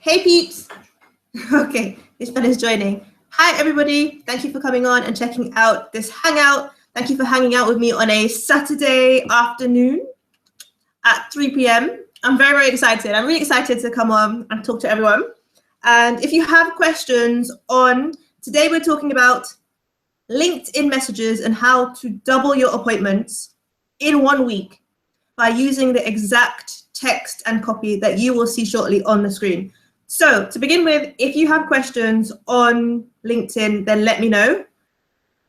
Hey peeps. Okay, Ishmael is joining. Hi everybody. Thank you for coming on and checking out this hangout. Thank you for hanging out with me on a Saturday afternoon at 3 p.m. I'm very, very excited. I'm really excited to come on and talk to everyone. And if you have questions on, today we're talking about LinkedIn messages and how to double your appointments in 1 week by using the exact text and copy that you will see shortly on the screen. So to begin with, if you have questions on LinkedIn, then let me know.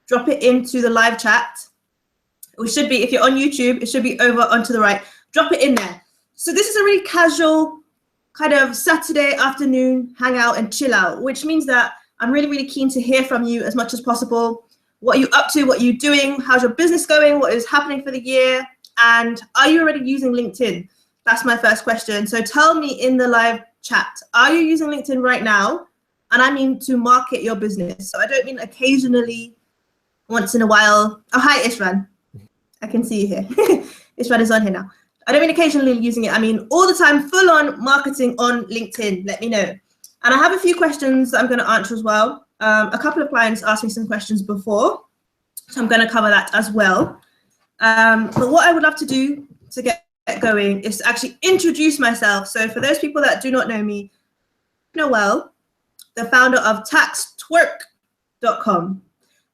Drop it into the live chat. It should be, if you're on YouTube, it should be over onto the right. Drop it in there. So this is a really casual kind of Saturday afternoon hangout and chill out, which means that I'm really, really keen to hear from you as much as possible. What are you up to? What are you doing? How's your business going? What is happening for the year? And are you already using LinkedIn? That's my first question. So tell me in the live chat, are you using LinkedIn right now? And I mean to market your business. So I don't mean occasionally, once in a while. Oh, hi, Ishran. I can see you here. Ishran is on here now. I don't mean occasionally using it. I mean all the time, full on marketing on LinkedIn. Let me know. And I have a few questions that I'm going to answer as well. A couple of clients asked me some questions before, so I'm going to cover that as well. But what I would love to do to get going is to actually introduce myself. So for those people that do not know me, Noel, the founder of taxtwerk.com,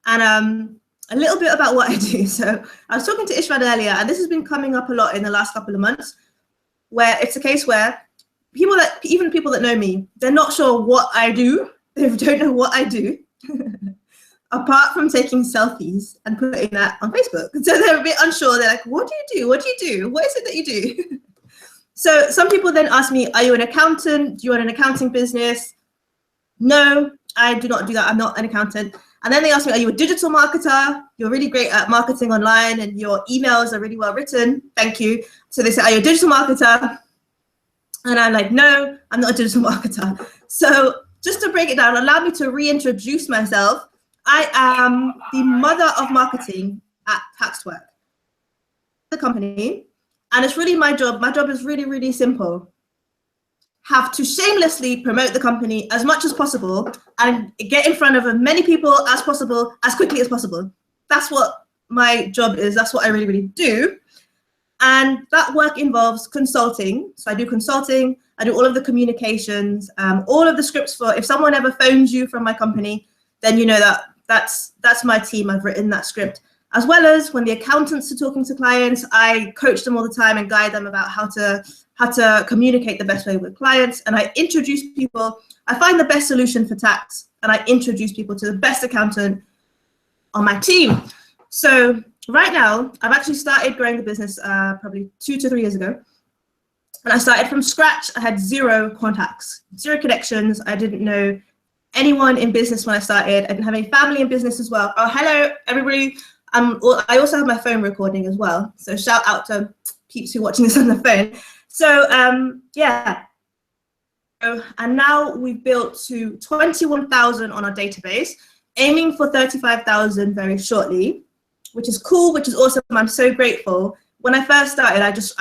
and a little bit about what I do. So I was talking to Ishmael earlier, and this has been coming up a lot in the last couple of months, where it's a case where even people that know me, they're not sure what I do. They don't know what I do, apart from taking selfies and putting that on Facebook. So they're a bit unsure. They're like, what do you do? What do you do? What is it that you do? So some people then ask me, are you an accountant? Do you run an accounting business? No, I do not do that. I'm not an accountant. And then they ask me, are you a digital marketer? You're really great at marketing online and your emails are really well written. Thank you. So they say, are you a digital marketer? And I'm like, no, I'm not a digital marketer. So just to break it down, allow me to reintroduce myself. I am the mother of marketing at Taxtwerk, the company, and it's really my job. My job is really, really simple. Have to shamelessly promote the company as much as possible and get in front of as many people as possible, as quickly as possible. That's what my job is. That's what I really, really do. And that work involves consulting. So I do consulting. I do all of the communications, all of the scripts for if someone ever phones you from my company, then you know that's my team. I've written that script. As well as when the accountants are talking to clients, I coach them all the time and guide them about how to communicate the best way with clients. And I introduce people. I find the best solution for tax, and I introduce people to the best accountant on my team. So right now, I've actually started growing the business probably 2 to 3 years ago. And I started from scratch. I had 0 contacts, 0 connections. I didn't know anyone in business when I started. I didn't have any family in business as well. Oh, hello, everybody. I also have my phone recording as well. So shout out to peeps who are watching this on the phone. So yeah. And now we've built to 21,000 on our database, aiming for 35,000 very shortly, which is cool, which is awesome. I'm so grateful. When I first started, I just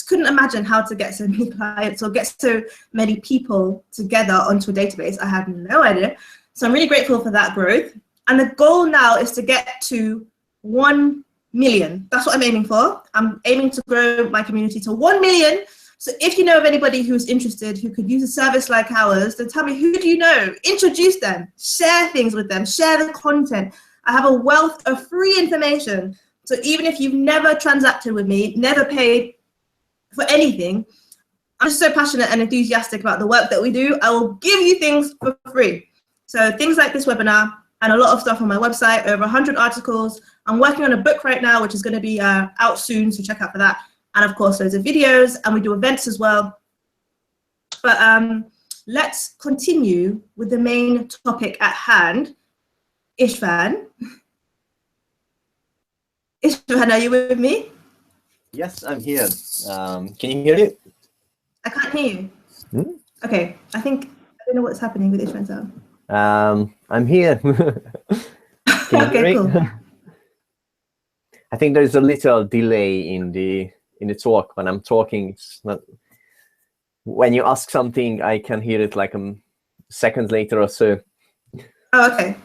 couldn't imagine how to get so many clients or get so many people together onto a database. I had no idea. So I'm really grateful for that growth. And the goal now is to get to 1 million. That's what I'm aiming for. I'm aiming to grow my community to 1 million. So if you know of anybody who's interested, who could use a service like ours, then tell me, who do you know? Introduce them, share things with them, share the content. I have a wealth of free information. So even if you've never transacted with me, never paid for anything, I'm just so passionate and enthusiastic about the work that we do. I will give you things for free. So things like this webinar and a lot of stuff on my website, over 100 articles. I'm working on a book right now, which is going to be out soon, so check out for that. And of course, loads of videos, and we do events as well. But let's continue with the main topic at hand. Ishvan, are you with me? Yes, I'm here. Can you hear me? I can't hear you. Okay, I don't know what's happening with Ishvan's sound. I'm here. Okay, cool. I think there's a little delay in the talk when I'm talking. It's not when you ask something, I can hear it like a second later or so. Oh, okay.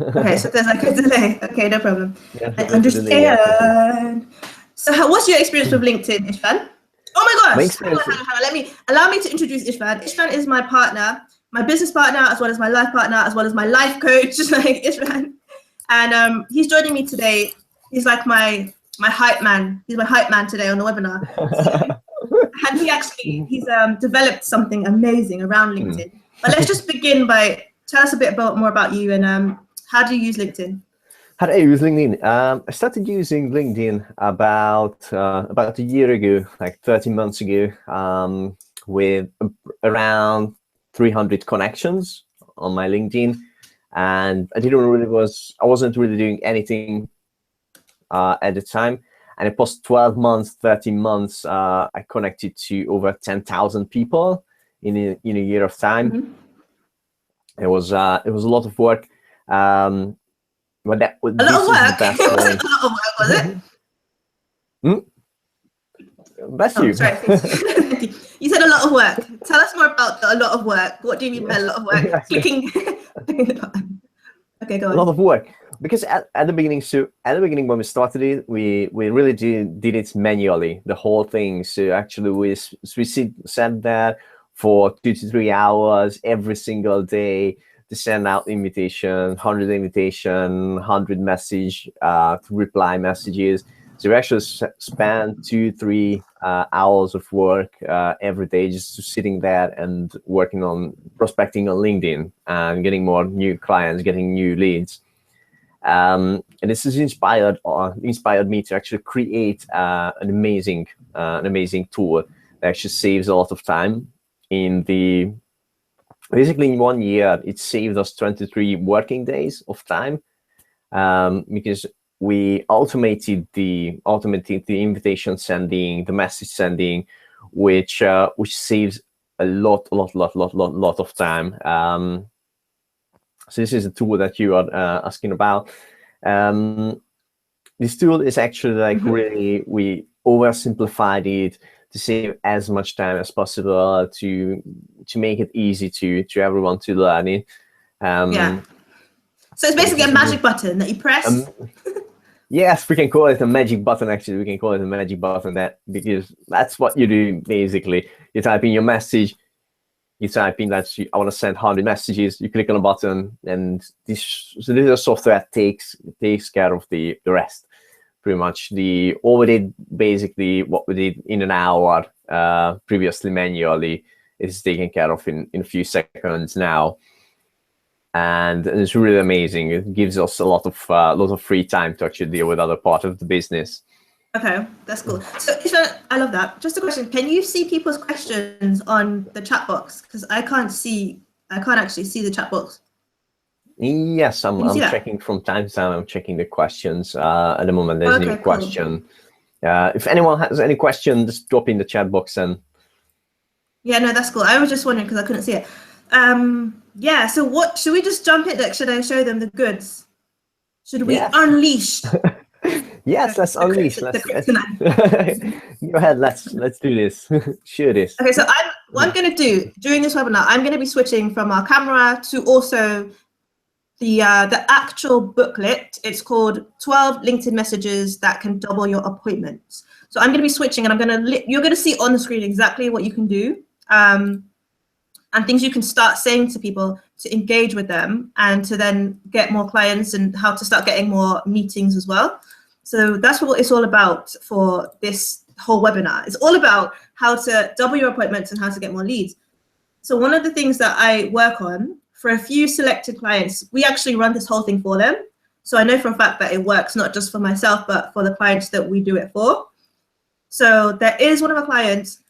Okay, so there's like a delay. Okay, no problem. Yeah, I there's a delay, yeah. understand. So what's your experience with LinkedIn, Ishvan? Oh my My gosh! experience. Hang on. Allow me to introduce Ishvan. Ishvan is my partner, my business partner, as well as my life partner, as well as my life coach, like Ishvan. And he's joining me today. He's like my hype man. He's my hype man today on the webinar. And he's developed something amazing around LinkedIn. But let's just begin by tell us a bit more about you and how do you use LinkedIn? How do I use LinkedIn? I started using LinkedIn about a year ago, like 13 months ago, with around 300 connections on my LinkedIn, and I wasn't really doing anything at the time. And it post 12 months, 13 months, I connected to over 10,000 people in a year of time. Mm-hmm. It was a lot of work. But a lot of work. It was a lot of work, was it? Bless you. Sorry. You said a lot of work. Tell us more about a lot of work. What do you mean by a lot of work? Clicking the button. Okay, go on. A lot of work. Because at the beginning when we started it, we really did it manually, the whole thing. So actually we sat there for 2 to 3 hours every single day to send out 100 message to reply messages. So we actually spent 2-3 hours of work every day just sitting there and working on prospecting on LinkedIn and getting more new clients, getting new leads. And this has inspired me to actually create an amazing tool that actually saves a lot of time. Basically in 1 year, it saved us 23 working days of time, because we automated the invitation sending, the message sending, which saves a lot of time. So this is a tool that you are asking about. This tool is actually like really, we oversimplified it to save as much time as possible, to make it easy to everyone to learn it. Yeah. So it's basically a magic button that you press. Yes, we can call it a magic button. Actually, we can call it a magic button because that's what you do basically. You type in your message. You type in that I want to send 100 messages. You click on a button, and this is a software that takes care of the rest. Pretty much all we did, basically what we did in an hour previously manually, is taken care of in a few seconds now, and it's really amazing. It gives us a lot of free time to actually deal with other parts of the business. Okay, that's cool. So I love that. Just a question: can you see people's questions on the chat box? Because I can't actually see the chat box. Yes, I'm checking from time to time. I'm checking the questions. At the moment, there's a new question. Cool. If anyone has any question, just drop in the chat box and. Yeah, no, that's cool. I was just wondering because I couldn't see it. Yeah. So what should we just jump in? Should I show them the goods? Should we unleash? Yes, let's unleash. Let's go ahead. Let's do this. Share this. Okay, so what I'm going to do during this webinar, I'm going to be switching from our camera to also the actual booklet. It's called 12 LinkedIn messages that can double your appointments. So I'm going to be switching, and you're going to see on the screen exactly what you can do, and things you can start saying to people to engage with them and to then get more clients, and how to start getting more meetings as well. So that's what it's all about for this whole webinar. It's all about how to double your appointments and how to get more leads. So one of the things that I work on for a few selected clients, we actually run this whole thing for them. So I know for a fact that it works not just for myself, but for the clients that we do it for. So there is one of our clients,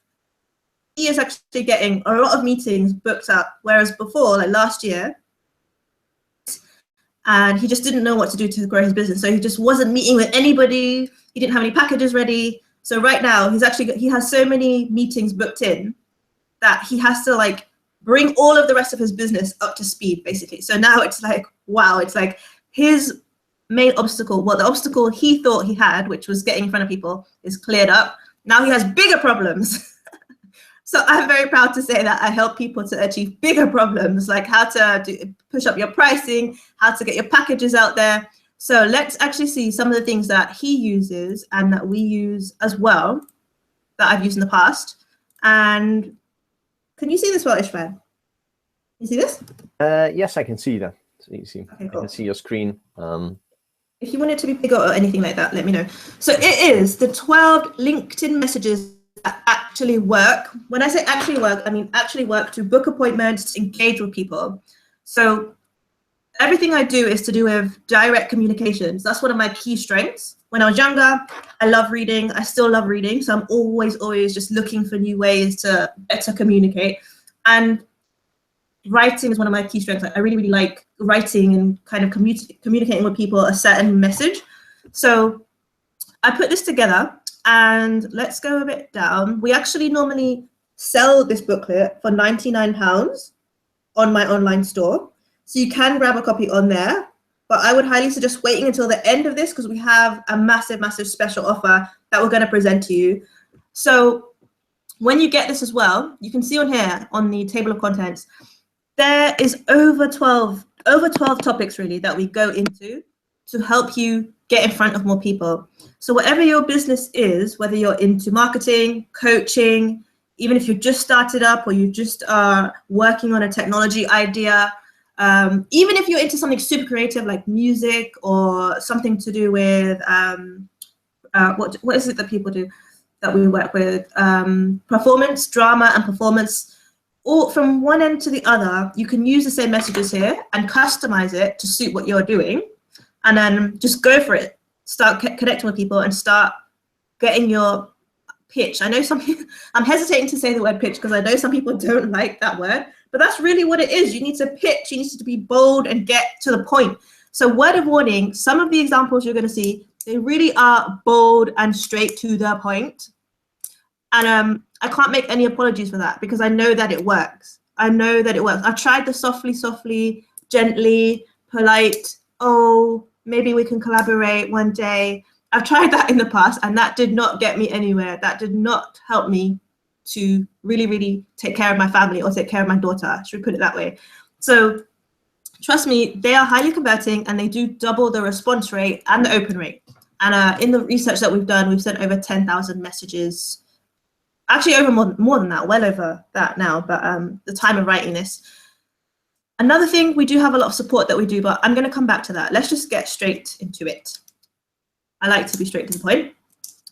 he is actually getting a lot of meetings booked up, whereas before, like last year, and he just didn't know what to do to grow his business. So he just wasn't meeting with anybody. He didn't have any packages ready. So right now he has so many meetings booked in that he has to like bring all of the rest of his business up to speed, basically. So now it's like, wow, it's like his main obstacle, well, the obstacle he thought he had, which was getting in front of people, is cleared up. Now he has bigger problems. So I'm very proud to say that I help people to achieve bigger problems, like how to push up your pricing, how to get your packages out there. So let's actually see some of the things that he uses and that we use as well, that I've used in the past. And can you see this well, Ishvan? You see this? Yes, I can see that. So you see, Okay, cool. I can see your screen. If you want it to be bigger or anything like that, let me know. So it is the 12 LinkedIn messages that actually work. When I say actually work, I mean actually work to book appointments, to engage with people. So everything I do is to do with direct communications. That's one of my key strengths. When I was younger, I love reading. I still love reading. So I'm always just looking for new ways to better communicate. And writing is one of my key strengths. I really, really like writing and kind of communicating with people a certain message. So I put this together, and let's go a bit down. We actually normally sell this booklet for £99 on my online store. So you can grab a copy on there, but I would highly suggest waiting until the end of this because we have a massive, massive special offer that we're going to present to you. So when you get this as well, you can see on here on the table of contents, there is over 12 topics really that we go into to help you get in front of more people. So whatever your business is, whether you're into marketing, coaching, even if you just started up or you just are working on a technology idea, even if you're into something super creative like music or something to do with, what is it that people do that we work with? Performance, drama and performance. Or from one end to the other, you can use the same messages here and customize it to suit what you're doing. And then just go for it. Start connecting with people and start getting your pitch. I know I'm hesitating to say the word pitch because I know some people don't like that word, but that's really what it is. You need to pitch, you need to be bold and get to the point. So word of warning, some of the examples you're going to see, they really are bold and straight to the point. And I can't make any apologies for that because I know that it works. I know that it works. I've tried the softly, gently, polite, oh, maybe we can collaborate one day. I've tried that in the past and that did not get me anywhere. That did not help me to really, really take care of my family or take care of my daughter, should we put it that way. So trust me, they are highly converting and they do double the response rate and the open rate. And in the research that we've done, we've sent over 10,000 messages. Actually, over more than that, well over that now, but the time of writing this. Another thing, we do have a lot of support that we do, but I'm going to come back to that. Let's just get straight into it. I like to be straight to the point.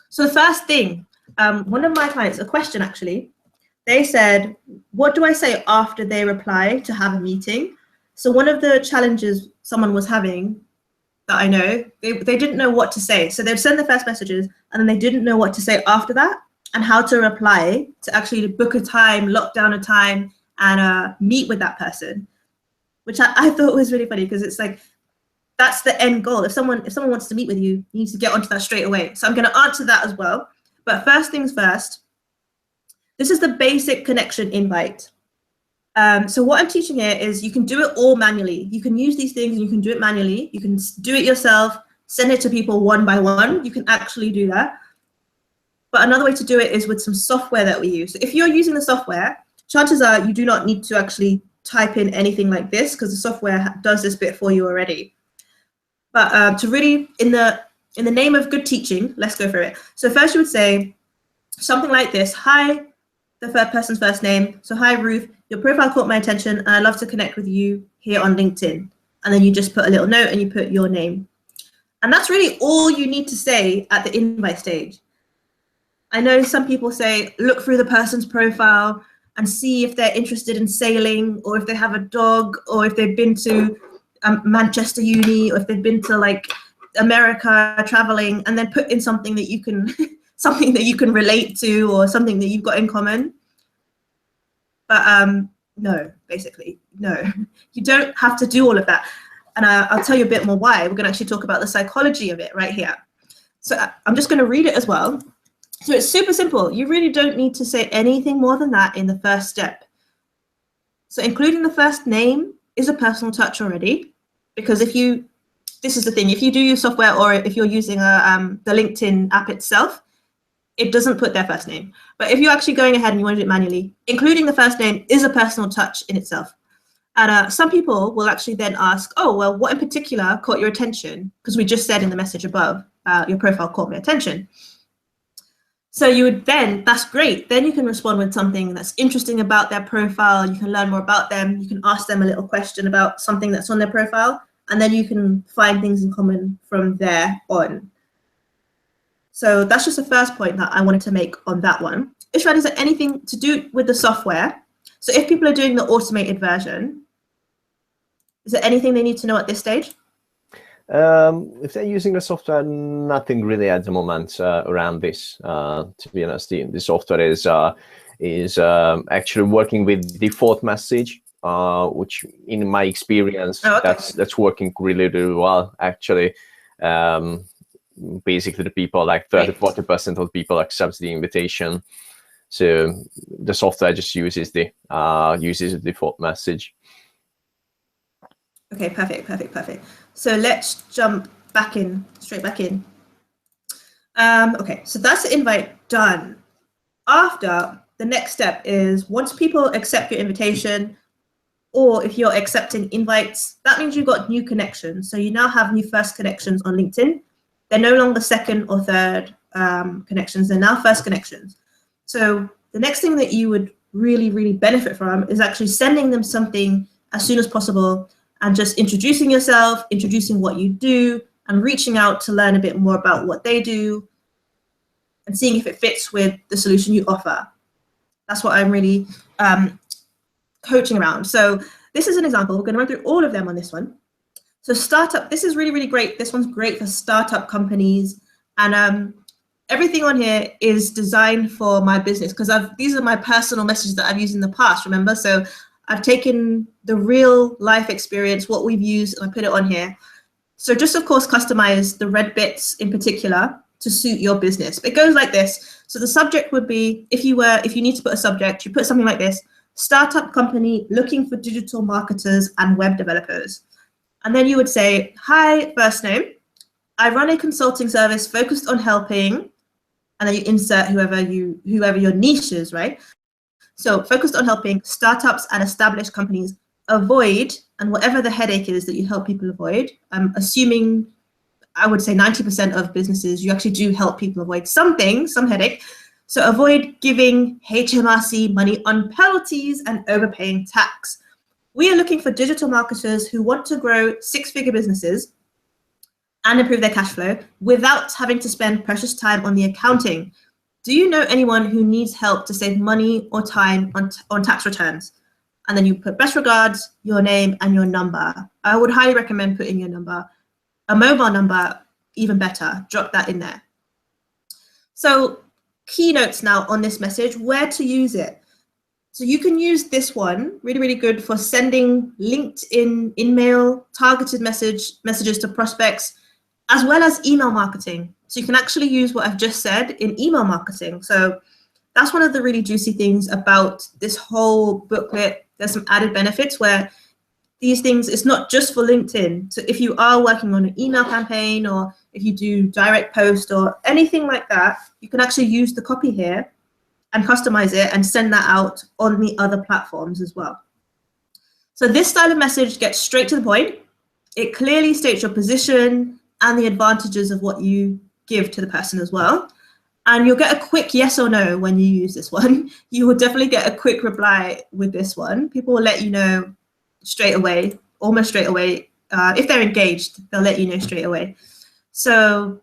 So the first thing, one of my clients, a question actually, they said, what do I say after they reply to have a meeting? So one of the challenges someone was having that I know, they didn't know what to say. So they'd send the first messages and then they didn't know what to say after that and how to reply to actually book a time, lock down a time and meet with that person, which I thought was really funny because it's like, that's the end goal. If someone wants to meet with you, you need to get onto that straight away. So I'm going to answer that as well. But first things first, this is the basic connection invite. So what I'm teaching here is you can do it all manually. You can use these things and you can do it manually. You can do it yourself, send it to people one by one. You can actually do that. But another way to do it is with some software that we use. So if you're using the software, chances are you do not need to actually type in anything like this because the software does this bit for you already. But to really, in the name of good teaching, let's go for it. So first you would say something like this. Hi, the third person's first name. So hi, Ruth, your profile caught my attention and I'd love to connect with you here on LinkedIn. And then you just put a little note and you put your name. And that's really all you need to say at the invite stage. I know some people say, look through the person's profile and see if they're interested in sailing or if they have a dog or if they've been to Manchester uni or if they've been to like America traveling, and then put in something that you can something that you can relate to or something that you've got in common. But no, basically, no, you don't have to do all of that. And I'll tell you a bit more why. We're going to actually talk about the psychology of it right here. So I'm just going to read it as well. So it's super simple. You really don't need to say anything more than that in the first step. So including the first name is a personal touch already, because this is the thing, if you do use software or if you're using the LinkedIn app itself, it doesn't put their first name. But if you're actually going ahead and you want to do it manually, including the first name is a personal touch in itself. And some people will actually then ask, oh, well, what in particular caught your attention? Because we just said in the message above, your profile caught my attention. So you would then, that's great. Then you can respond with something that's interesting about their profile. You can learn more about them. You can ask them a little question about something that's on their profile. And then you can find things in common from there on. So that's just the first point that I wanted to make on that one. Ishran, is there anything to do with the software? So if people are doing the automated version, is there anything they need to know at this stage? If they're using the software, nothing really at the moment around this. To be honest, the software is actually working with default message, which in my experience, that's working really, really well, actually. Basically, the people, like 30–40% of people accept the invitation. So the software just uses the default message. Okay, perfect. So let's jump back in, straight back in. Okay, so that's the invite done. After, the next step is once people accept your invitation, or if you're accepting invites, that means you've got new connections. So you now have new first connections on LinkedIn. They're no longer second or third connections, they're now first connections. So the next thing that you would really, really benefit from is actually sending them something as soon as possible and just introducing yourself, introducing what you do, and reaching out to learn a bit more about what they do and seeing if it fits with the solution you offer. That's what I'm really coaching around. So this is an example. We're going to run through all of them on this one. So startup, this is really, really great. This one's great for startup companies. And everything on here is designed for my business because these are my personal messages that I've used in the past, remember? So I've taken the real life experience, what we've used, and I put it on here. So just, of course, customize the red bits in particular to suit your business. It goes like this. So the subject would be, if you need to put a subject, you put something like this: startup company looking for digital marketers and web developers. And then you would say, hi, first name. I run a consulting service focused on helping, and then you insert whoever your niche is, right? So focused on helping startups and established companies avoid, and whatever the headache is that you help people avoid, I'm assuming, I would say 90% of businesses, you actually do help people avoid some headache. So avoid giving HMRC money on penalties and overpaying tax. We are looking for digital marketers who want to grow six-figure businesses and improve their cash flow without having to spend precious time on the accounting. Do you know anyone who needs help to save money or time on tax returns? And then you put best regards, your name, and your number. I would highly recommend putting your number. A mobile number, even better. Drop that in there. So keynotes now on this message, where to use it. So you can use this one, really, really good for sending LinkedIn in-mail targeted messages to prospects, as well as email marketing. So you can actually use what I've just said in email marketing. So that's one of the really juicy things about this whole booklet. There's some added benefits where these things, it's not just for LinkedIn. So if you are working on an email campaign, or if you do direct post or anything like that, you can actually use the copy here and customize it and send that out on the other platforms as well. So this style of message gets straight to the point. It clearly states your position and the advantages of what you give to the person as well. And you'll get a quick yes or no when you use this one. You will definitely get a quick reply with this one. People will let you know straight away, almost straight away. If they're engaged, they'll let you know straight away. So,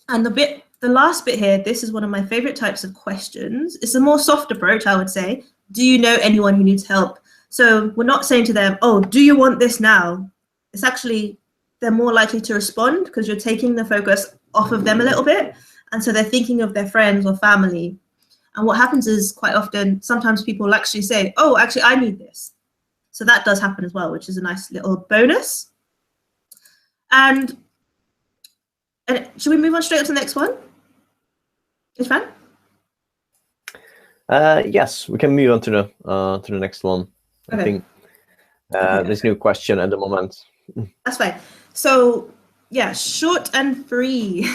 and the last bit here, this is one of my favorite types of questions. It's a more soft approach, I would say. Do you know anyone who needs help? So we're not saying to them, oh, do you want this now? It's actually, they're more likely to respond because you're taking the focus off of them a little bit. And so they're thinking of their friends or family. And what happens is quite often, sometimes people will actually say, oh, actually, I need this. So that does happen as well, which is a nice little bonus. And should we move on straight on to the next one? Ishvan? Yes, we can move on to the next one. Okay. I think there's no question at the moment. That's fine. So yeah, short and free.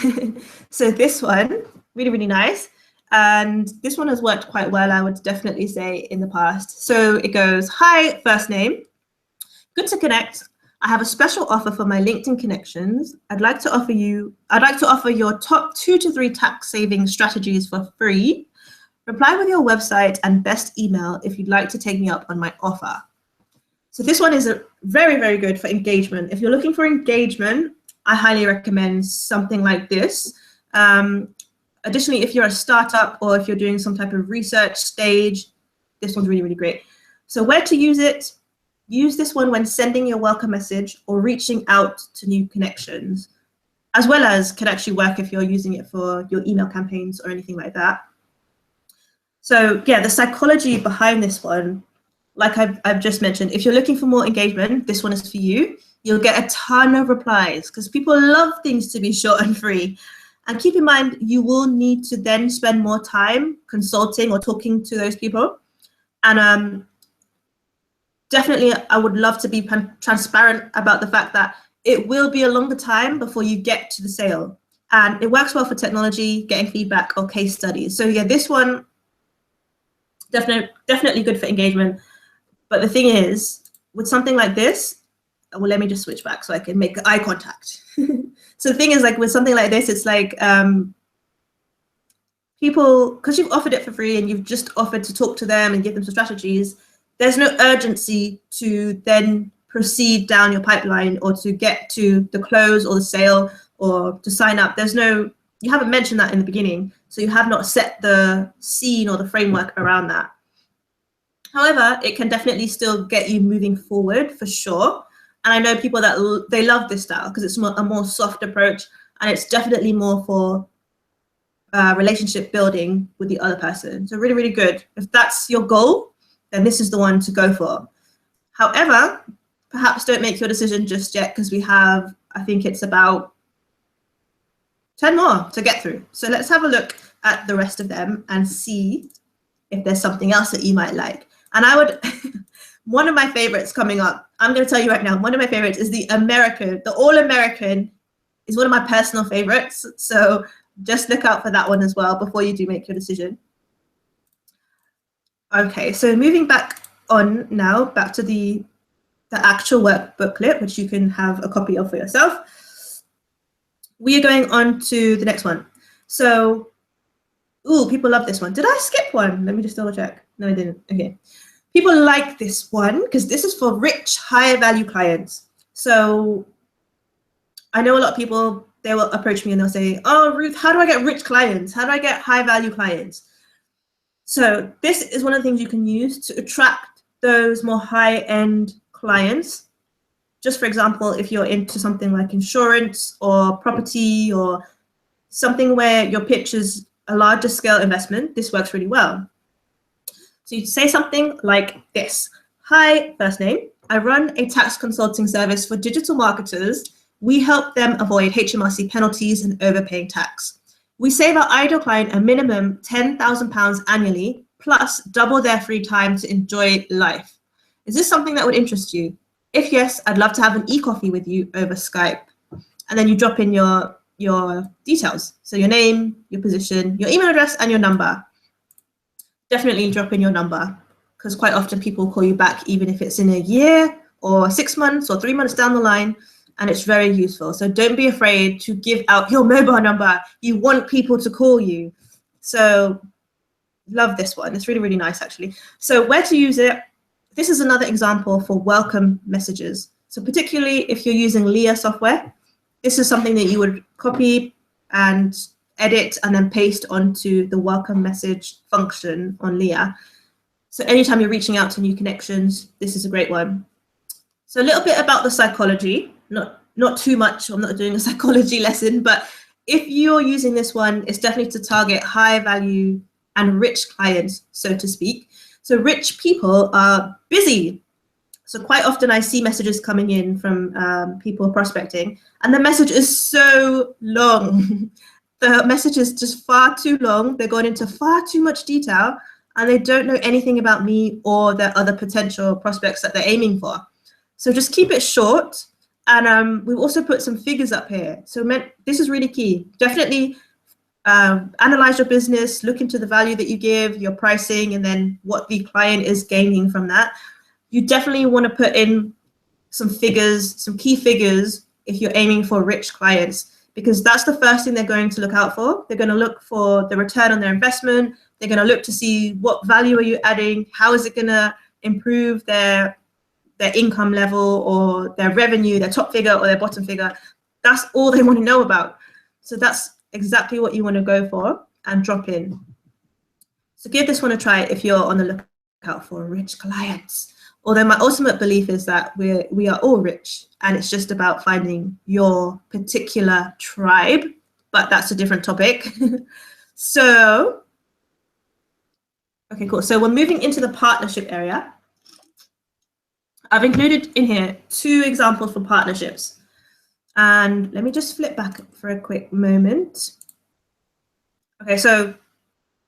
So this one, really, really nice. And this one has worked quite well, I would definitely say, in the past. So it goes, hi, first name. Good to connect. I have a special offer for my LinkedIn connections. I'd like to offer your top 2 to 3 tax saving strategies for free. Reply with your website and best email if you'd like to take me up on my offer. So this one is very, very good for engagement. If you're looking for engagement, I highly recommend something like this. Additionally, if you're a startup or if you're doing some type of research stage, this one's really, really great. So where to use it? Use this one when sending your welcome message or reaching out to new connections, as well as can actually work if you're using it for your email campaigns or anything like that. So yeah, the psychology behind this one, like I've just mentioned, if you're looking for more engagement, this one is for you. You'll get a ton of replies because people love things to be short and free. And keep in mind, you will need to then spend more time consulting or talking to those people. And definitely, I would love to be transparent about the fact that it will be a longer time before you get to the sale. And it works well for technology, getting feedback or case studies. So yeah, this one, definitely good for engagement. But the thing is, with something like this, well, let me just switch back so I can make eye contact. So the thing is, like with something like this, it's like people, because you've offered it for free and you've just offered to talk to them and give them some strategies, there's no urgency to then proceed down your pipeline or to get to the close or the sale or to sign up. You haven't mentioned that in the beginning, so you have not set the scene or the framework around that. However, it can definitely still get you moving forward for sure. And I know people that they love this style because it's a more soft approach, and it's definitely more for relationship building with the other person. So really, really good. If that's your goal, then this is the one to go for. However, perhaps don't make your decision just yet because we have, I think it's about 10 more to get through. So let's have a look at the rest of them and see if there's something else that you might like. And I would, one of my favorites coming up, I'm going to tell you right now, one of my favorites is the All-American is one of my personal favorites. So just look out for that one as well before you do make your decision. Okay, so moving back on now, back to the actual work booklet, which you can have a copy of for yourself. We are going on to the next one. So, ooh, people love this one. Did I skip one? Let me just double check. No, I didn't. Okay. People like this one because this is for rich, higher value clients. So I know a lot of people, they will approach me and they'll say, oh, Ruth, how do I get rich clients? How do I get high value clients? So this is one of the things you can use to attract those more high-end clients. Just for example, if you're into something like insurance or property or something where your pitch is a larger scale investment, this works really well. So you say something like this. Hi, first name. I run a tax consulting service for digital marketers. We help them avoid HMRC penalties and overpaying tax. We save our ideal client a minimum £10,000 annually, plus double their free time to enjoy life. Is this something that would interest you? If yes, I'd love to have an e-coffee with you over Skype. And then you drop in your details. So your name, your position, your email address, and your number. Definitely drop in your number because quite often people call you back even if it's in a year or 6 months or 3 months down the line, and it's very useful. So don't be afraid to give out your mobile number. You want people to call you. So love this one. It's really, really nice actually. So where to use it? This is another example for welcome messages. So particularly if you're using Leah software, this is something that you would copy and edit and then paste onto the welcome message function on Leah. So anytime you're reaching out to new connections, this is a great one. So a little bit about the psychology, not too much, I'm not doing a psychology lesson, but if you're using this one, it's definitely to target high value and rich clients, so to speak. So rich people are busy. So quite often I see messages coming in from people prospecting, and the message is so long. The message is just far too long. They're going into far too much detail, and they don't know anything about me or their other potential prospects that they're aiming for. So just keep it short. And we've also put some figures up here. So this is really key. Definitely analyze your business, look into the value that you give, your pricing, and then what the client is gaining from that. You definitely want to put in some figures, some key figures, if you're aiming for rich clients, because that's the first thing they're going to look out for. They're going to look for the return on their investment. They're going to look to see what value are you adding, how is it going to improve their income level or their revenue, their top figure or their bottom figure. That's all they want to know about. So that's exactly what you want to go for and drop in. So give this one a try if you're on the lookout for rich clients. Although my ultimate belief is that we are all rich, and it's just about finding your particular tribe, but that's a different topic. So, okay, cool. So we're moving into the partnership area. I've included in here 2 examples for partnerships. And let me just flip back for a quick moment. Okay, so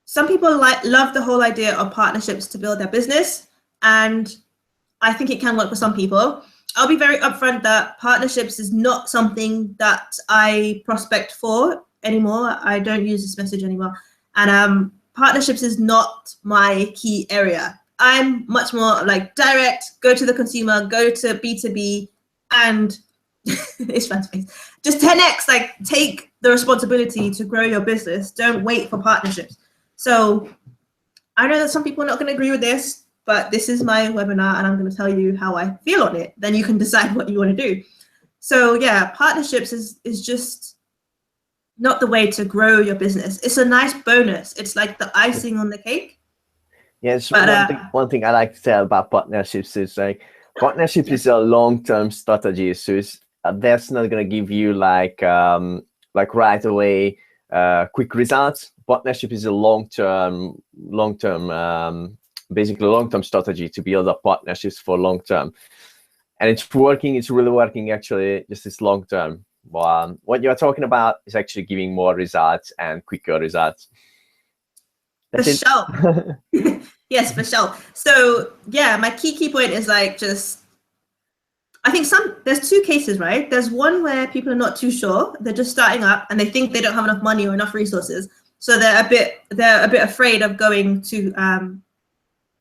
some people love the whole idea of partnerships to build their business, and I think it can work for some people. I'll be very upfront that partnerships is not something that I prospect for anymore. I don't use this message anymore. And partnerships is not my key area. I'm much more like direct, go to the consumer, go to B2B, and it's fantastic. Just 10x, like take the responsibility to grow your business. Don't wait for partnerships. So I know that some people are not going to agree with this, but this is my webinar and I'm going to tell you how I feel on it. Then you can decide what you want to do. So yeah, partnerships is just not the way to grow your business. It's a nice bonus. It's like the icing on the cake. Yes, one thing I like to tell about partnerships is like partnerships is a long-term strategy. So it's that's not going to give you like right away quick results. Partnership is a long-term basically long-term strategy to build up partnerships for long-term, and it's working. It's really working actually. Just this long-term. What you're talking about is actually giving more results and quicker results. That's for sure. Yes, for sure. So yeah, my key point is like just. I think there's 2 cases, right? There's one where people are not too sure. They're just starting up and they think they don't have enough money or enough resources. So they're a bit afraid of going to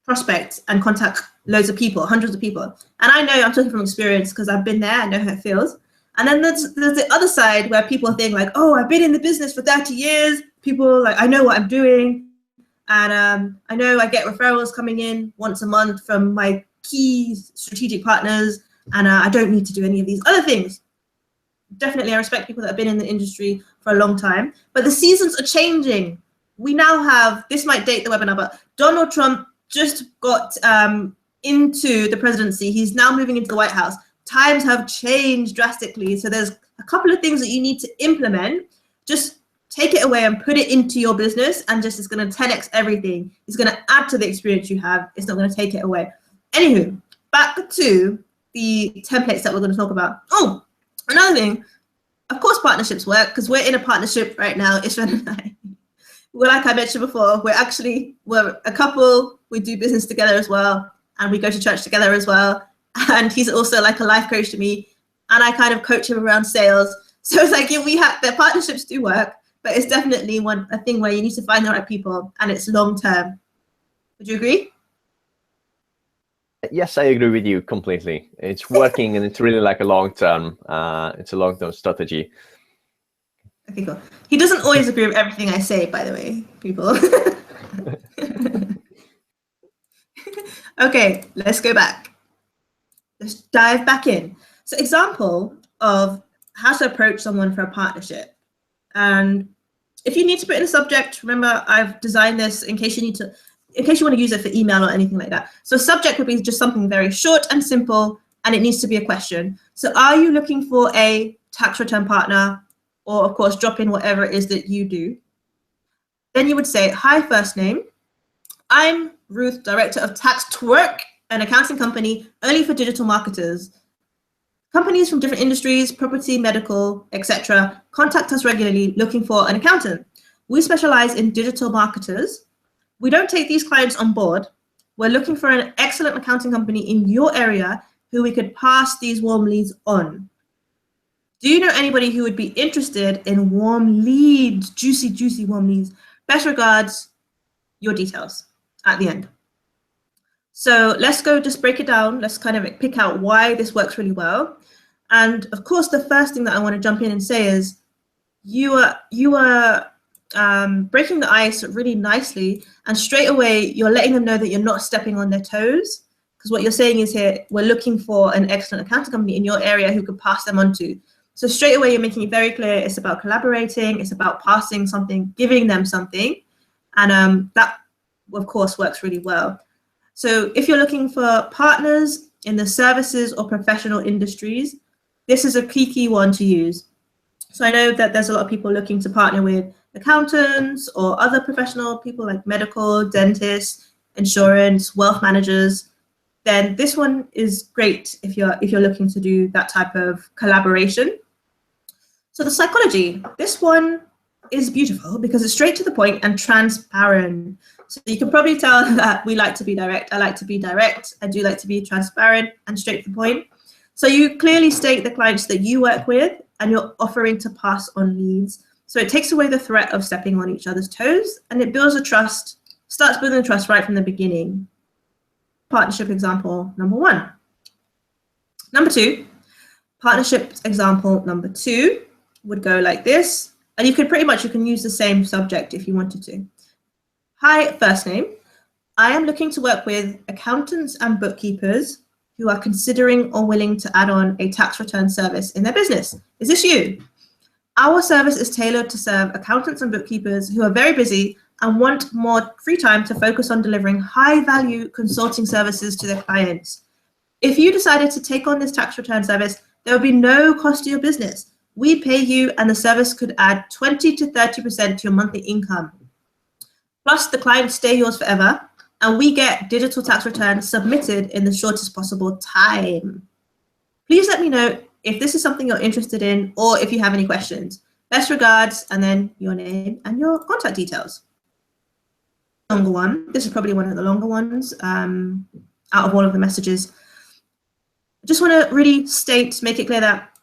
prospect and contact loads of people, hundreds of people. And I know I'm talking from experience because I've been there. I know how it feels. And then there's the other side where people think like, oh, I've been in the business for 30 years. People like, I know what I'm doing. And I know I get referrals coming in once a month from my key strategic partners. And I don't need to do any of these other things. Definitely, I respect people that have been in the industry for a long time, but the seasons are changing. We now have, this might date the webinar, but Donald Trump just got into the presidency. He's now moving into the White House. Times have changed drastically. So there's a couple of things that you need to implement. Just take it away and put it into your business, and just it's going to 10x everything. It's going to add to the experience you have. It's not going to take it away. Anywho, back to the templates that we're going to talk about. Oh, another thing, of course partnerships work because we're in a partnership right now, Ishwan and I. Well, like I mentioned before, we're a couple, we do business together as well, and we go to church together as well. And he's also like a life coach to me, and I kind of coach him around sales. So it's like, yeah, the partnerships do work, but it's definitely a thing where you need to find the right people, and it's long term. Would you agree? Yes, I agree with you completely. It's working, and it's really like a long-term. It's a long-term strategy. Okay, cool. He doesn't always agree with everything I say, by the way, people. Okay, let's go back. Let's dive back in. So, example of how to approach someone for a partnership. And if you need to put in a subject, remember I've designed this in case you want to use it for email or anything like that. So subject would be just something very short and simple, and it needs to be a question. So are you looking for a tax return partner? Or of course, drop in whatever it is that you do. Then you would say, hi, first name. I'm Ruth, Director of Tax Twerk, an accounting company only for digital marketers. Companies from different industries, property, medical, etc., contact us regularly looking for an accountant. We specialize in digital marketers. We don't take these clients on board. We're looking for an excellent accounting company in your area who we could pass these warm leads on. Do you know anybody who would be interested in warm leads, juicy, juicy warm leads? Best regards, your details at the end. So let's go just break it down. Let's kind of pick out why this works really well. And of course, the first thing that I want to jump in and say is you are breaking the ice really nicely, and straight away you're letting them know that you're not stepping on their toes, because what you're saying is here, we're looking for an excellent accounting company in your area who could pass them on to. So straight away you're making it very clear it's about collaborating, it's about passing something, giving them something, and that of course works really well. So if you're looking for partners in the services or professional industries, this is a key one to use. So I know that there's a lot of people looking to partner with accountants or other professional people like medical, dentists, insurance, wealth managers. Then this one is great if you're looking to do that type of collaboration. So the psychology, this one is beautiful because it's straight to the point and transparent. So you can probably tell that we like to be direct. I like to be direct. I do like to be transparent and straight to the point. So you clearly state the clients that you work with and you're offering to pass on leads. So it takes away the threat of stepping on each other's toes, and it builds a trust, starts building trust right from the beginning. Partnership example number 1. Number 2, partnership example number 2 would go like this. And you can use the same subject if you wanted to. Hi, first name. I am looking to work with accountants and bookkeepers who are considering or willing to add on a tax return service in their business. Is this you? Our service is tailored to serve accountants and bookkeepers who are very busy and want more free time to focus on delivering high-value consulting services to their clients. If you decided to take on this tax return service, there would be no cost to your business. We pay you, and the service could add 20 to 30% to your monthly income. Plus, the clients stay yours forever, and we get digital tax returns submitted in the shortest possible time. Please let me know if this is something you're interested in or if you have any questions. Best regards, and then your name and your contact details. Longer one. This is probably one of the longer ones out of all of the messages. I just want to really make it clear that,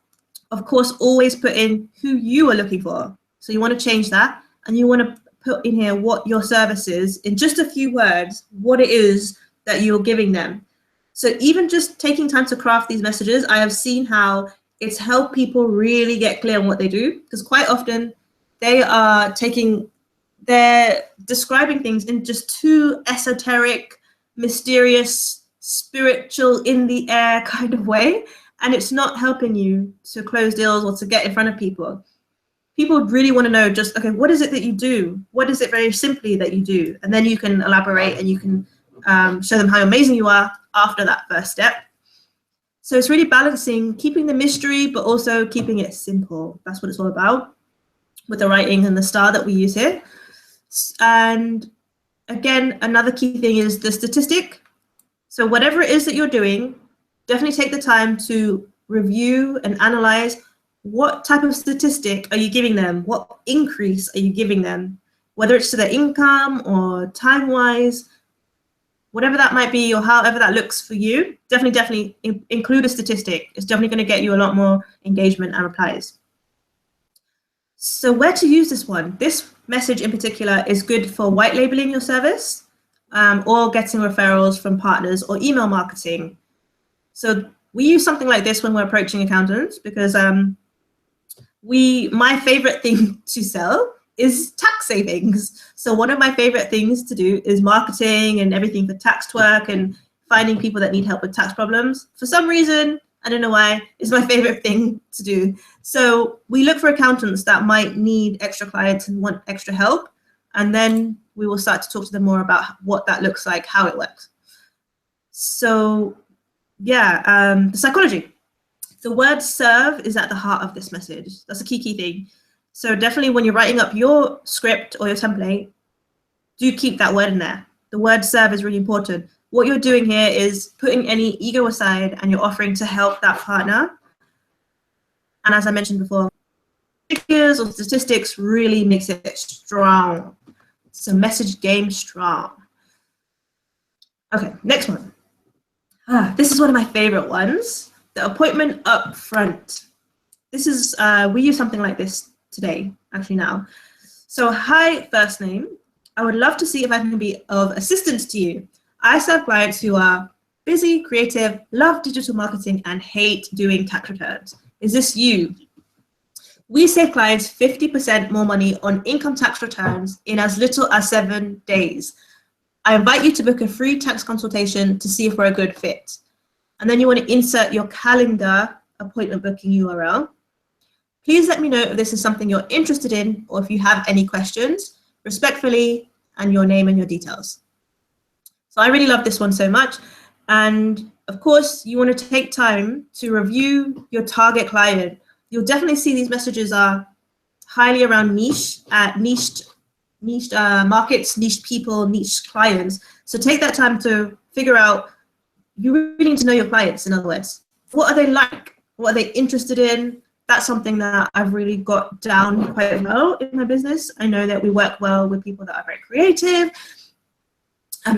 of course, always put in who you are looking for. So you want to change that, and you want to put in here what your service is in just a few words, what it is that you're giving them. So even just taking time to craft these messages, I have seen how it's helped people really get clear on what they do, because quite often they're describing things in just too esoteric, mysterious, spiritual, in the air kind of way, and it's not helping you to close deals or to get in front of people. People really want to know just, okay, what is it that you do? What is it very simply that you do? And then you can elaborate and you can show them how amazing you are after that first step. So it's really balancing, keeping the mystery, but also keeping it simple. That's what it's all about with the writing and the style that we use here. And again, another key thing is the statistic. So whatever it is that you're doing, definitely take the time to review and analyze what type of statistic are you giving them? What increase are you giving them? Whether it's to their income or time-wise, whatever that might be or however that looks for you, definitely include a statistic. It's definitely going to get you a lot more engagement and replies. So where to use this one? This message in particular is good for white labeling your service or getting referrals from partners or email marketing. So we use something like this when we're approaching accountants because my favorite thing to sell is tax savings. So one of my favorite things to do is marketing and everything for tax work and finding people that need help with tax problems. For some reason, I don't know why, it's my favorite thing to do. So we look for accountants that might need extra clients and want extra help. And then we will start to talk to them more about what that looks like, how it works. So yeah, the psychology. The word serve is at the heart of this message. That's a key thing. So definitely when you're writing up your script or your template, do keep that word in there. The word serve is really important. What you're doing here is putting any ego aside and you're offering to help that partner. And as I mentioned before, figures or statistics really makes it strong. So message game strong. Okay, next one. This is one of my favorite ones. The appointment up front. this is, we use something like this today, actually now. So, hi, first name. I would love to see if I can be of assistance to you. I serve clients who are busy, creative, love digital marketing, and hate doing tax returns. Is this you? We save clients 50% more money on income tax returns in as little as 7 days. I invite you to book a free tax consultation to see if we're a good fit. And then you want to insert your calendar appointment booking URL. Please let me know if this is something you're interested in or if you have any questions, respectfully, and your name and your details. So I really love this one so much. And of course, you want to take time to review your target client. You'll definitely see these messages are highly around niched markets, niche people, niche clients. So take that time to figure out, you really need to know your clients, in other words. What are they like? What are they interested in? That's something that I've really got down quite well in my business. I know that we work well with people that are very creative,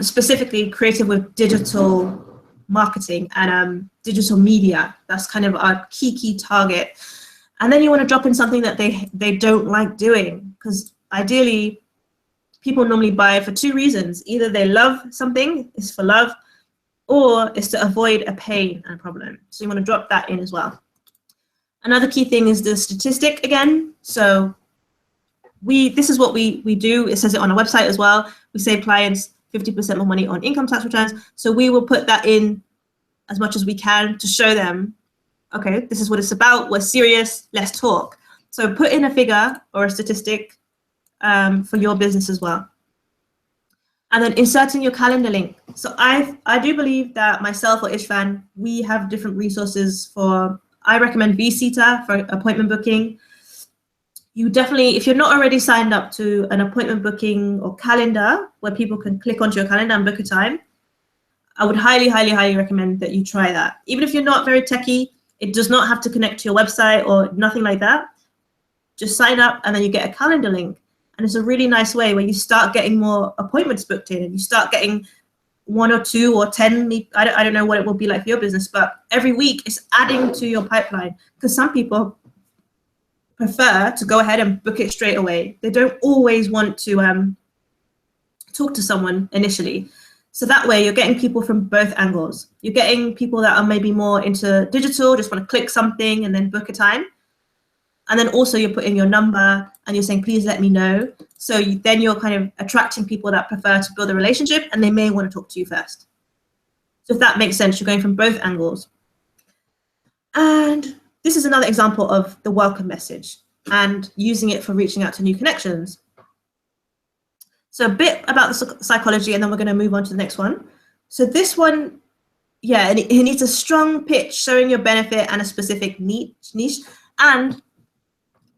specifically creative with digital marketing and digital media. That's kind of our key target. And then you want to drop in something that they don't like doing, because ideally people normally buy for two reasons. Either they love something, it's for love, or it's to avoid a pain and a problem. So you want to drop that in as well. Another key thing is the statistic again. So this is what we do. It says it on our website as well. We save clients 50% more money on income tax returns. So we will put that in as much as we can to show them, okay, this is what it's about. We're serious. Let's talk. So put in a figure or a statistic for your business as well. And then inserting your calendar link. So I do believe that myself or Ishvan, we have different resources for, I recommend vCita for appointment booking. You definitely, if you're not already signed up to an appointment booking or calendar where people can click onto your calendar and book a time, I would highly recommend that you try that. Even if you're not very techie, it does not have to connect to your website or nothing like that. Just sign up and then you get a calendar link. And it's a really nice way where you start getting more appointments booked in and you start getting 1 or 2 or 10, I don't know what it will be like for your business, but every week it's adding to your pipeline, because some people prefer to go ahead and book it straight away. They don't always want to talk to someone initially. So that way you're getting people from both angles. You're getting people that are maybe more into digital, just want to click something and then book a time. And then also you're putting your number and you're saying, please let me know. So then you're kind of attracting people that prefer to build a relationship and they may want to talk to you first. So if that makes sense, you're going from both angles. And this is another example of the welcome message and using it for reaching out to new connections. So a bit about the psychology, and then we're going to move on to the next one. So this one, yeah, it needs a strong pitch showing your benefit and a specific niche. And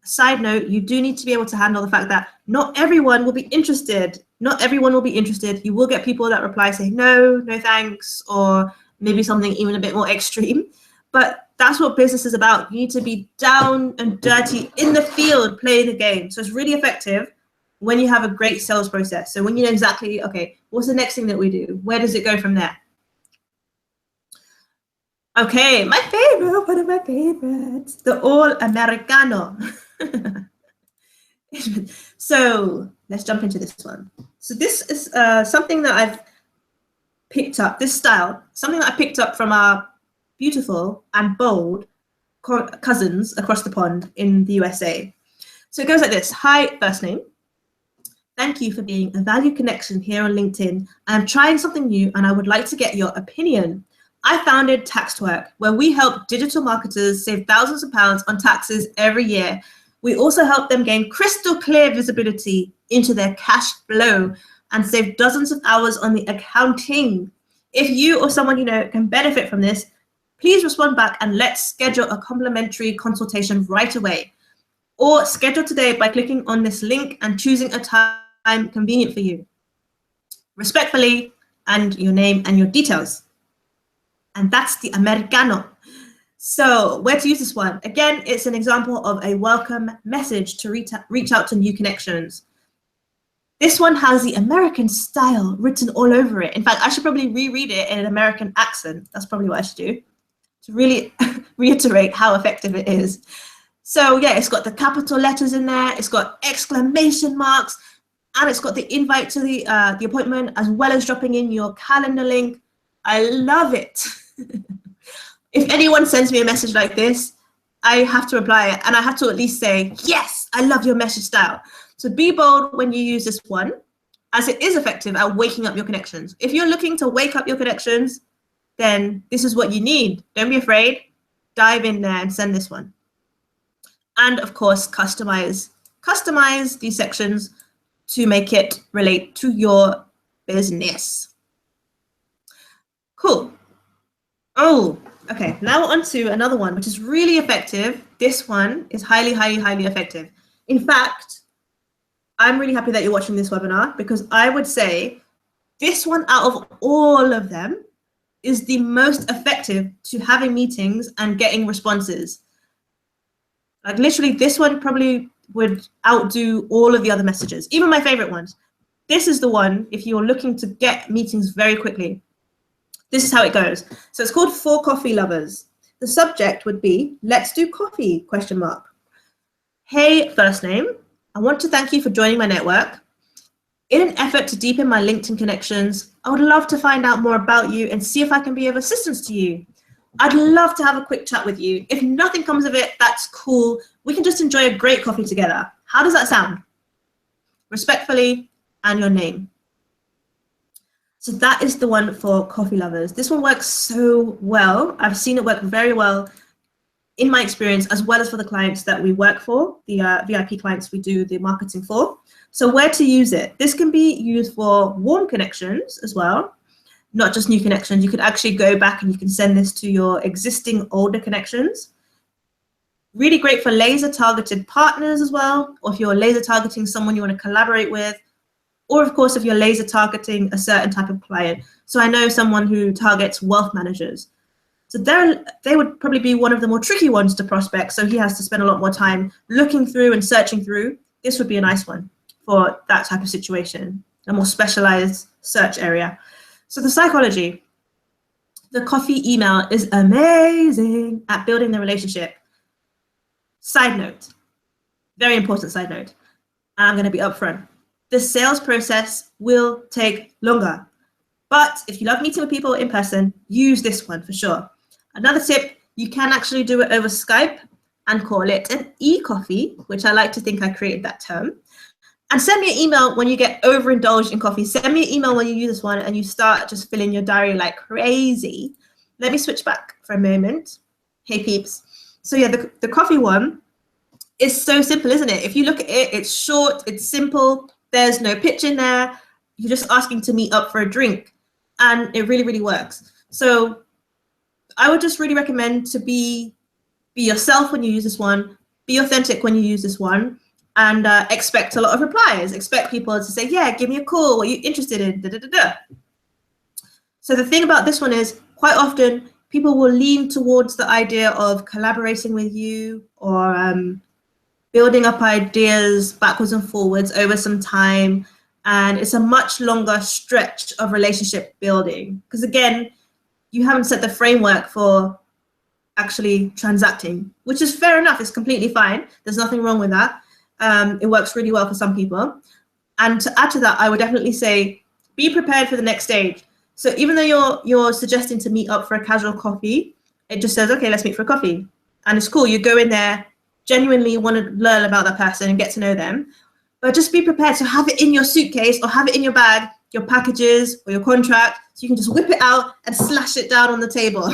side note, you do need to be able to handle the fact that not everyone will be interested. Not everyone will be interested. You will get people that reply saying, no thanks, or maybe something even a bit more extreme. But that's what business is about. You need to be down and dirty in the field playing the game. So it's really effective when you have a great sales process. So when you know exactly, okay, what's the next thing that we do? Where does it go from there? Okay, my favorite, one of my favorites, the all Americano. So let's jump into this one. So this is something that I've picked up, this style, something that I picked up from our beautiful and bold cousins across the pond in the USA. So it goes like this. Hi, first name. Thank you for being a valued connection here on LinkedIn. I'm trying something new and I would like to get your opinion. I founded Tax2Work, where we help digital marketers save thousands of pounds on taxes every year. We also help them gain crystal clear visibility into their cash flow and save dozens of hours on the accounting. If you or someone you know can benefit from this, please respond back and let's schedule a complimentary consultation right away. Or schedule today by clicking on this link and choosing a time convenient for you. Respectfully, and your name and your details. And that's the Americano. So where to use this one? Again, it's an example of a welcome message to reach out to new connections. This one has the American style written all over it. In fact, I should probably reread it in an American accent. That's probably what I should do to really reiterate how effective it is. So yeah, it's got the capital letters in there, it's got exclamation marks, and it's got the invite to the appointment, as well as dropping in your calendar link. I love it. If anyone sends me a message like this, I have to reply it, and I have to at least say, yes, I love your message style. So be bold when you use this one, as it is effective at waking up your connections. If you're looking to wake up your connections, then this is what you need. Don't be afraid. Dive in there and send this one. And of course, customize these sections to make it relate to your business. Cool. Oh, okay. Now on to another one, which is really effective. This one is highly, highly, highly effective. In fact, I'm really happy that you're watching this webinar, because I would say this one out of all of them is the most effective to having meetings and getting responses. Like literally, this one probably would outdo all of the other messages, even my favorite ones. This is the one if you're looking to get meetings very quickly. This is how it goes. So it's called For Coffee Lovers. The subject would be, let's do coffee, ? Hey, first name, I want to thank you for joining my network. In an effort to deepen my LinkedIn connections, I would love to find out more about you and see if I can be of assistance to you. I'd love to have a quick chat with you. If nothing comes of it, that's cool. We can just enjoy a great coffee together. How does that sound? Respectfully, and your name. So that is the one for coffee lovers. This one works so well. I've seen it work very well in my experience, as well as for the clients that we work for, the VIP clients we do the marketing for. So where to use it? This can be used for warm connections as well, not just new connections. You could actually go back and you can send this to your existing older connections. Really great for laser targeted partners as well, or if you're laser targeting someone you want to collaborate with, or of course, if you're laser targeting a certain type of client. So I know someone who targets wealth managers. So they would probably be one of the more tricky ones to prospect. So he has to spend a lot more time looking through and searching through. This would be a nice one for that type of situation, a more specialized search area. So the psychology, the coffee email is amazing at building the relationship. Side note, very important side note, I'm going to be upfront. The sales process will take longer, but if you love meeting with people in person, use this one for sure. Another tip, you can actually do it over Skype and call it an e-coffee, which I like to think I created that term. And send me an email when you get overindulged in coffee. Send me an email when you use this one and you start just filling your diary like crazy. Let me switch back for a moment. Hey peeps. So yeah, the coffee one is so simple, isn't it? If you look at it, it's short, it's simple. There's no pitch in there. You're just asking to meet up for a drink, and it really, really works. So I would just really recommend to be yourself when you use this one, be authentic when you use this one, and expect a lot of replies. Expect people to say, yeah, give me a call. What are you interested in? Da, da, da, da. So the thing about this one is quite often people will lean towards the idea of collaborating with you or building up ideas backwards and forwards over some time. And it's a much longer stretch of relationship building. Because again, you haven't set the framework for actually transacting, which is fair enough. It's completely fine. There's nothing wrong with that. It works really well for some people. And to add to that, I would definitely say, be prepared for the next stage. So even though you're suggesting to meet up for a casual coffee, it just says, okay, let's meet for a coffee. And it's cool. You go in there, genuinely want to learn about that person and get to know them. But just be prepared to have it in your suitcase or have it in your bag, your packages or your contract, so you can just whip it out and slash it down on the table.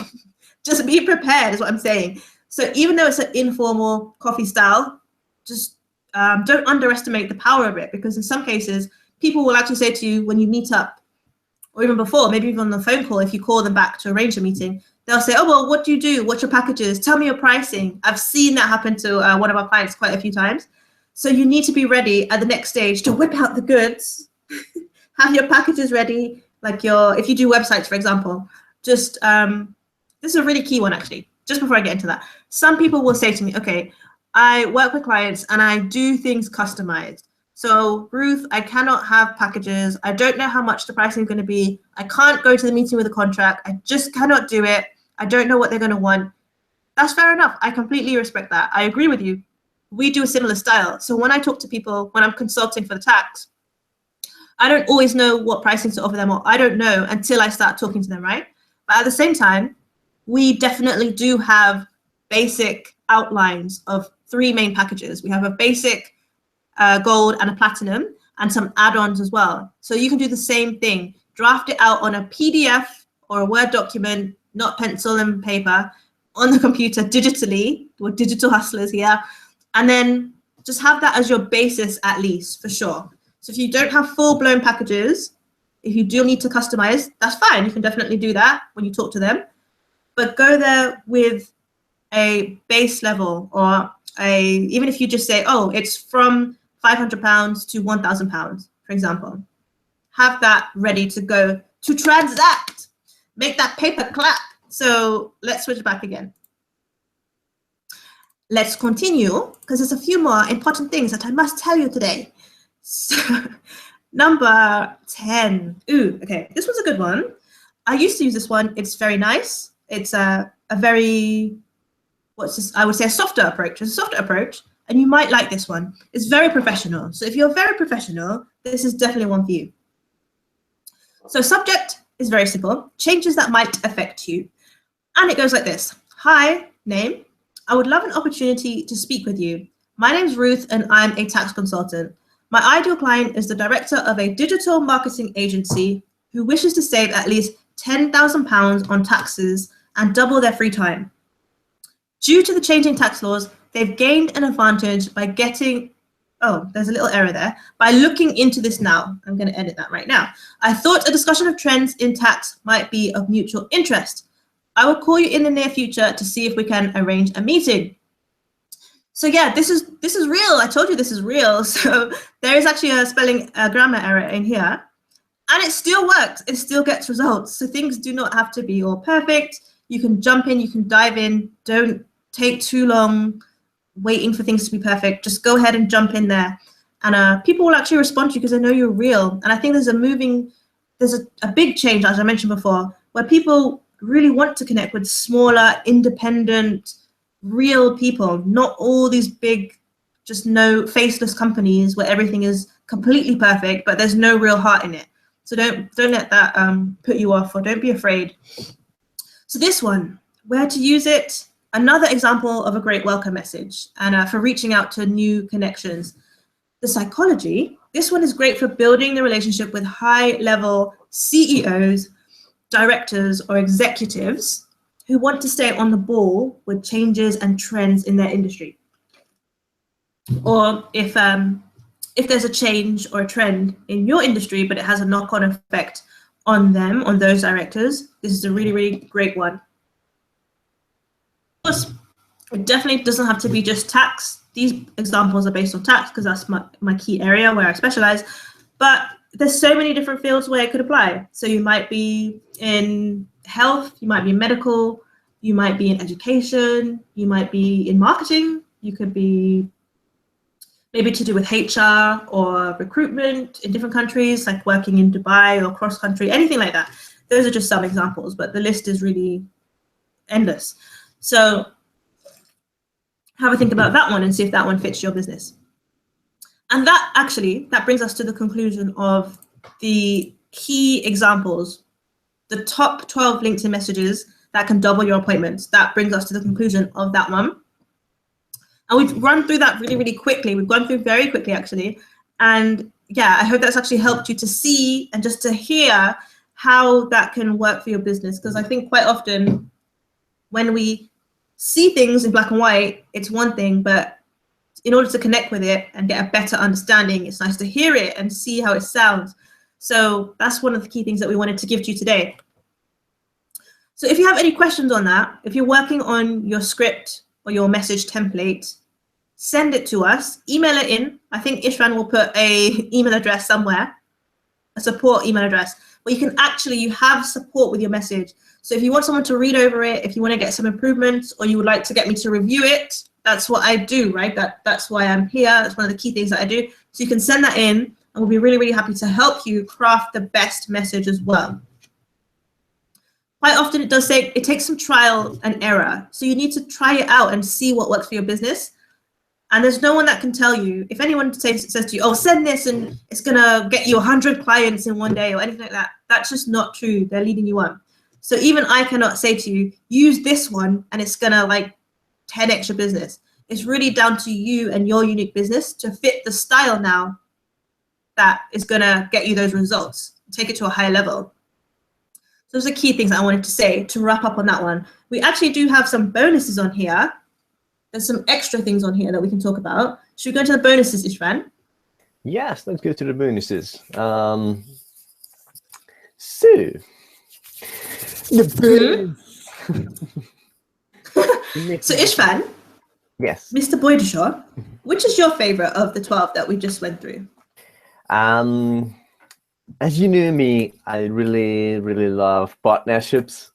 Just be prepared is what I'm saying. So even though it's an informal coffee style, just don't underestimate the power of it, because in some cases, people will actually say to you when you meet up, or even before, maybe even on the phone call, if you call them back to arrange a meeting, they'll say, oh, well, what do you do? What's your packages? Tell me your pricing. I've seen that happen to one of our clients quite a few times. So you need to be ready at the next stage to whip out the goods, have your packages ready, like if you do websites, for example, just, this is a really key one actually, just before I get into that. Some people will say to me, okay, I work with clients and I do things customized. So Ruth, I cannot have packages. I don't know how much the pricing is going to be. I can't go to the meeting with a contract. I just cannot do it. I don't know what they're going to want. that's fair enough. I completely respect that. I agree with you. We do a similar style. So when I talk to people, when I'm consulting for the tax, I don't always know what pricing to offer them, or I don't know until I start talking to them, right? But at the same time, we definitely do have basic outlines of 3 main packages. We have a basic gold and a platinum and some add-ons as well. So you can do the same thing. Draft it out on a PDF or a Word document, not pencil and paper, on the computer digitally. We're digital hustlers here. And then just have that as your basis at least, for sure. So if you don't have full-blown packages, if you do need to customize, that's fine. You can definitely do that when you talk to them. But go there with a base level, or even if you just say, oh, it's from £500 to £1,000, for example. Have that ready to go to transact. Make that paper clap. So let's switch back again. Let's continue, because there's a few more important things that I must tell you today. So, number 10. Ooh, okay, this was a good one. I used to use this one. It's very nice. It's a very, I would say a softer approach. It's a softer approach, and you might like this one. It's very professional. So if you're very professional, this is definitely one for you. So subject is very simple. Changes that might affect you. And it goes like this. Hi, name. I would love an opportunity to speak with you. My name's Ruth, and I'm a tax consultant. My ideal client is the director of a digital marketing agency who wishes to save at least £10,000 on taxes and double their free time. Due to the changing tax laws, they've gained an advantage by getting, oh, there's a little error there, by looking into this now. I'm going to edit that right now. I thought a discussion of trends in tax might be of mutual interest. I will call you in the near future to see if we can arrange a meeting. So yeah, this is real. I told you this is real. So there is actually a grammar error in here, and it still works. It still gets results. So things do not have to be all perfect. You can jump in, you can dive in. Don't take too long waiting for things to be perfect. Just go ahead and jump in there. And people will actually respond to you because they know you're real. And I think there's a big change, as I mentioned before, where people really want to connect with smaller, independent, real people, not all these big, just no faceless companies where everything is completely perfect, but there's no real heart in it. So don't let that put you off, or don't be afraid. So this one, where to use it, another example of a great welcome message and for reaching out to new connections. The psychology, this one is great for building the relationship with high-level CEOs, directors, or executives who want to stay on the ball with changes and trends in their industry. Or if there's a change or a trend in your industry, but it has a knock-on effect on them, on those directors, this is a really, really great one. Of course, it definitely doesn't have to be just tax. These examples are based on tax because that's my key area where I specialize, but there's so many different fields where it could apply. So you might be in health, you might be in medical, you might be in education, you might be in marketing, you could be maybe to do with HR or recruitment in different countries, like working in Dubai or cross country, anything like that. Those are just some examples, but the list is really endless. So have a think about that one and see if that one fits your business. And that brings us to the conclusion of the key examples, the top 12 LinkedIn messages that can double your appointments. That brings us to the conclusion of that one. And we've run through that really, really quickly. We've gone through very quickly, actually. And yeah, I hope that's actually helped you to see and just to hear how that can work for your business. Because I think quite often when we see things in black and white, it's one thing, but in order to connect with it and get a better understanding, it's nice to hear it and see how it sounds. So that's one of the key things that we wanted to give to you today. So if you have any questions on that, if you're working on your script or your message template, send it to us, email it in. I think Ishran will put a email address somewhere, a support email address, where you have support with your message. So if you want someone to read over it, if you want to get some improvements, or you would like to get me to review it, that's what I do, right? That's why I'm here. That's one of the key things that I do. So you can send that in, and we'll be really, really happy to help you craft the best message as well. quite often it does say it takes some trial and error. So you need to try it out and see what works for your business. And there's no one that can tell you, if anyone says to you, oh, send this and it's going to get you 100 clients in one day or anything like that, that's just not true. They're leading you on. So even I cannot say to you, use this one and it's going to like 10x your business. It's really down to you and your unique business to fit the style now that is going to get you those results, take it to a higher level. So those are key things I wanted to say to wrap up on that one. We actually do have some bonuses on here. There's some extra things on here that we can talk about. Should we go to the bonuses, Ishvan? Yes, let's go to the bonuses. So Ishvan, yes, Mr. Boydeshaw, which is your favorite of the 12 that we just went through? As you know me, I really love partnerships.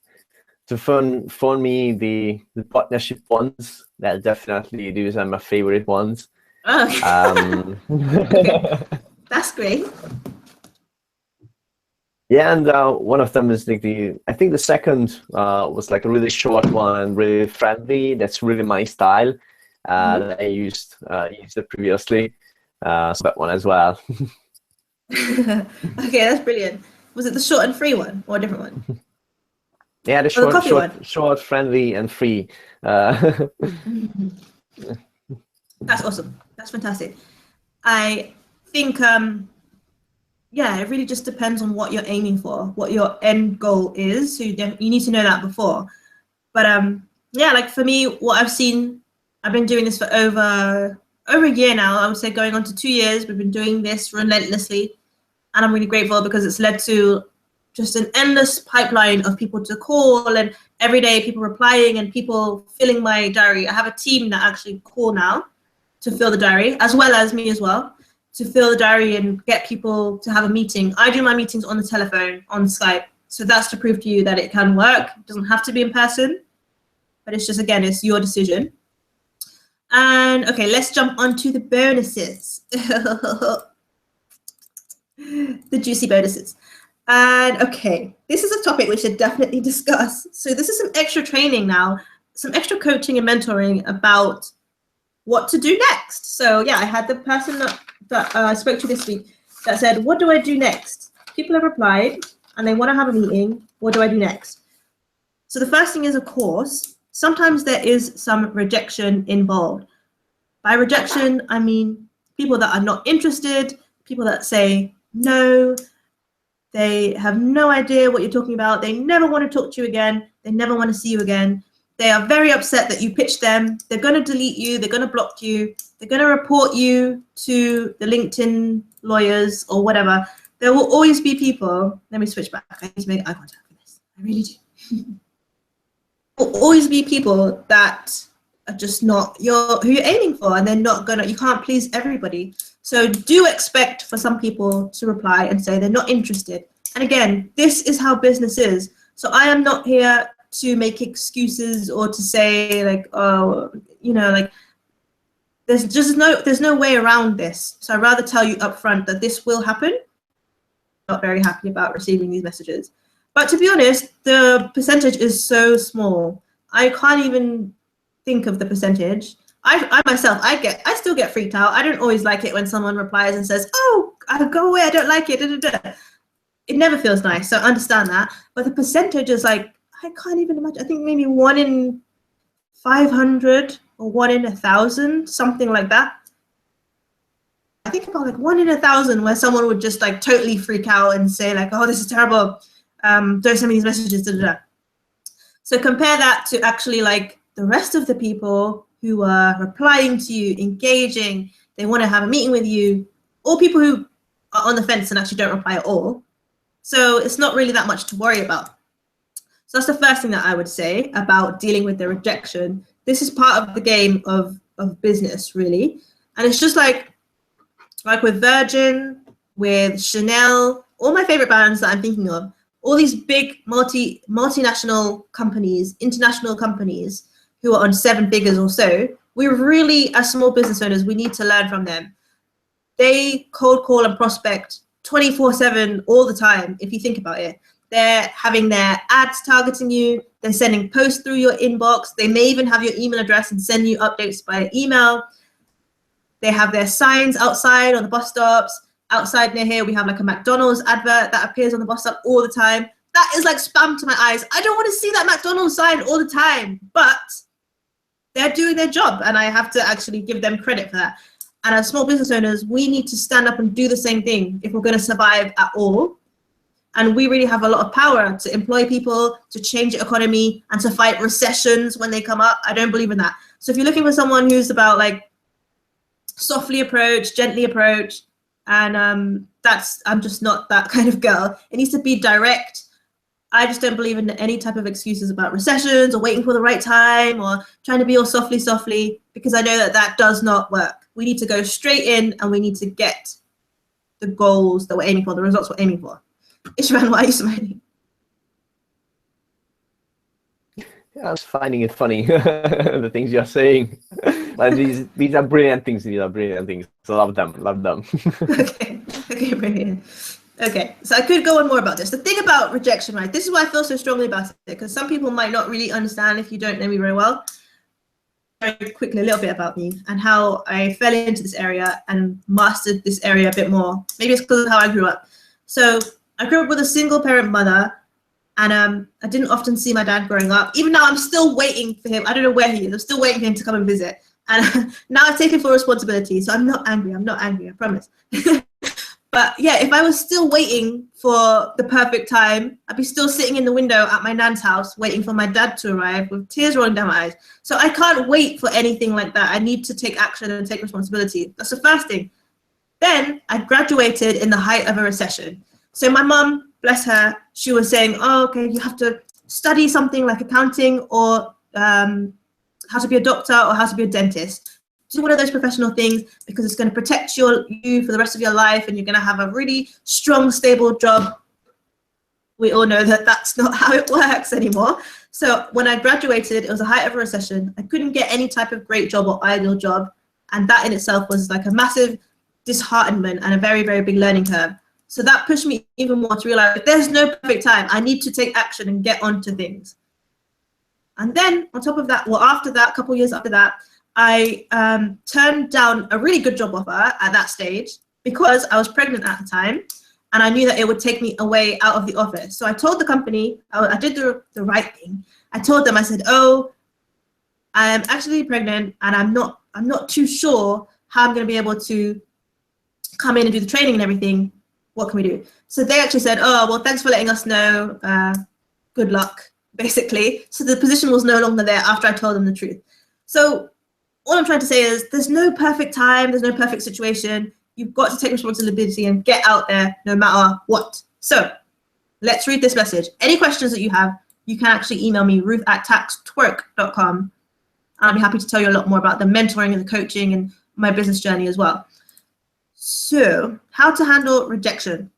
So for me, the partnership ones, that definitely those are my favorite ones. Oh. Okay. That's great. Yeah, and one of them is like I think the second was like a really short one, really friendly. That's really my style. That I used it previously. So that one as well. Okay, that's brilliant. Was it the short and free one or a different one? Yeah, the short, friendly, and free. That's awesome. That's fantastic. I think, yeah, it really just depends on what you're aiming for, what your end goal is. So you need to know that before. But yeah, like for me, what I've seen, I've been doing this for over a year now. I would say going on to 2 years. We've been doing this relentlessly, and I'm really grateful because it's led to just an endless pipeline of people to call, and every day people replying and people filling my diary. I have a team that actually call now to fill the diary, as well as me as well, to fill the diary and get people to have a meeting. I do my meetings on the telephone, on Skype. So that's to prove to you that it can work. It doesn't have to be in person, but it's just, again, it's your decision. And okay, let's jump on to the bonuses. The juicy bonuses. And okay, this is a topic we should definitely discuss. So this is some extra training now, some extra coaching and mentoring about what to do next. So yeah, I had the person that I spoke to this week that said, what do I do next? People have replied and they want to have a meeting. What do I do next? So the first thing is, of course, sometimes there is some rejection involved. By rejection, I mean people that are not interested, people that say no, they have no idea what you're talking about. They never want to talk to you again. They never want to see you again. They are very upset that you pitched them. They're going to delete you. They're going to block you. They're going to report you to the LinkedIn lawyers or whatever. There will always be people. Let me switch back. I need to make eye contact for this. I really do. There will always be people that are just not who you're aiming for, and they're not gonna. You can't please everybody. So do expect for some people to reply and say they're not interested. And again, this is how business is. So I am not here to make excuses or to say like, oh, you know, like there's no way around this. So I'd rather tell you up front that this will happen. Not very happy about receiving these messages. But to be honest, the percentage is so small. I can't even think of the percentage. I myself, I still get freaked out. I don't always like it when someone replies and says, oh, go away, I don't like it. Da, da, da. It never feels nice, so I understand that. But the percentage is like, I can't even imagine. I think maybe 1 in 500 or 1 in 1,000, something like that. I think about like 1 in 1,000 where someone would just like totally freak out and say like, oh, this is terrible. Don't send me these messages, da, da, da. So compare that to actually like the rest of the people who are replying to you, engaging, they want to have a meeting with you, or people who are on the fence and actually don't reply at all. So it's not really that much to worry about. So that's the first thing that I would say about dealing with the rejection. This is part of the game of business, really. And it's just like with Virgin, with Chanel, all my favorite brands that I'm thinking of, all these big multinational companies, international companies who are on 7 figures or so, we really, as small business owners, we need to learn from them. They cold call and prospect 24/7 all the time, if you think about it. They're having their ads targeting you. They're sending posts through your inbox. They may even have your email address and send you updates by email. They have their signs outside on the bus stops. Outside near here, we have like a McDonald's advert that appears on the bus stop all the time. That is like spam to my eyes. I don't want to see that McDonald's sign all the time, but they're doing their job and I have to actually give them credit for that. And as small business owners, we need to stand up and do the same thing if we're going to survive at all. And we really have a lot of power to employ people, to change the economy, and to fight recessions when they come up. I don't believe in that. So if you're looking for someone who's about like softly approach, gently approach, and I'm just not that kind of girl. It needs to be direct. I just don't believe in any type of excuses about recessions or waiting for the right time or trying to be all softly, because I know that that does not work. We need to go straight in and we need to get the goals that we're aiming for, the results we're aiming for. Ishman, why are you smiling? Yeah, I was finding it funny, the things you're saying. But these are brilliant things. These are brilliant things. So love them. Okay, brilliant. Okay, so I could go on more about this. The thing about rejection, right? This is why I feel so strongly about it, because some people might not really understand if you don't know me very well. Very quickly, a little bit about me and how I fell into this area and mastered this area a bit more. Maybe it's because of how I grew up. So I grew up with a single parent mother, and I didn't often see my dad growing up. Even now, I'm still waiting for him. I don't know where he is. I'm still waiting for him to come and visit. And now I've taken full responsibility, so I'm not angry. I promise. But yeah, if I was still waiting for the perfect time, I'd be still sitting in the window at my nan's house waiting for my dad to arrive with tears rolling down my eyes. So I can't wait for anything like that. I need to take action and take responsibility. That's the first thing. Then I graduated in the height of a recession. So my mum, bless her, she was saying, oh, okay, you have to study something like accounting or how to be a doctor or how to be a dentist. Do one of those professional things because it's going to protect you for the rest of your life and you're going to have a really strong, stable job. We all know that that's not how it works anymore. So when I graduated, it was the height of a recession. I couldn't get any type of great job or ideal job. And that in itself was like a massive disheartenment and a very, very big learning curve. So that pushed me even more to realize there's no perfect time. I need to take action and get onto things. And then on top of that, well, after that, a couple of years after that, I turned down a really good job offer at that stage because I was pregnant at the time and I knew that it would take me away out of the office. So I told the company, I did the right thing. I told them, I said, oh, I'm actually pregnant and I'm not too sure how I'm going to be able to come in and do the training and everything. What can we do? So they actually said, oh, well, thanks for letting us know. Good luck, basically. So the position was no longer there after I told them the truth. So all I'm trying to say is there's no perfect time, there's no perfect situation. You've got to take responsibility and get out there no matter what. So let's read this message. Any questions that you have, you can actually email me, ruth@taxtwork.com. I'll be happy to tell you a lot more about the mentoring and the coaching and my business journey as well. So how to handle rejection.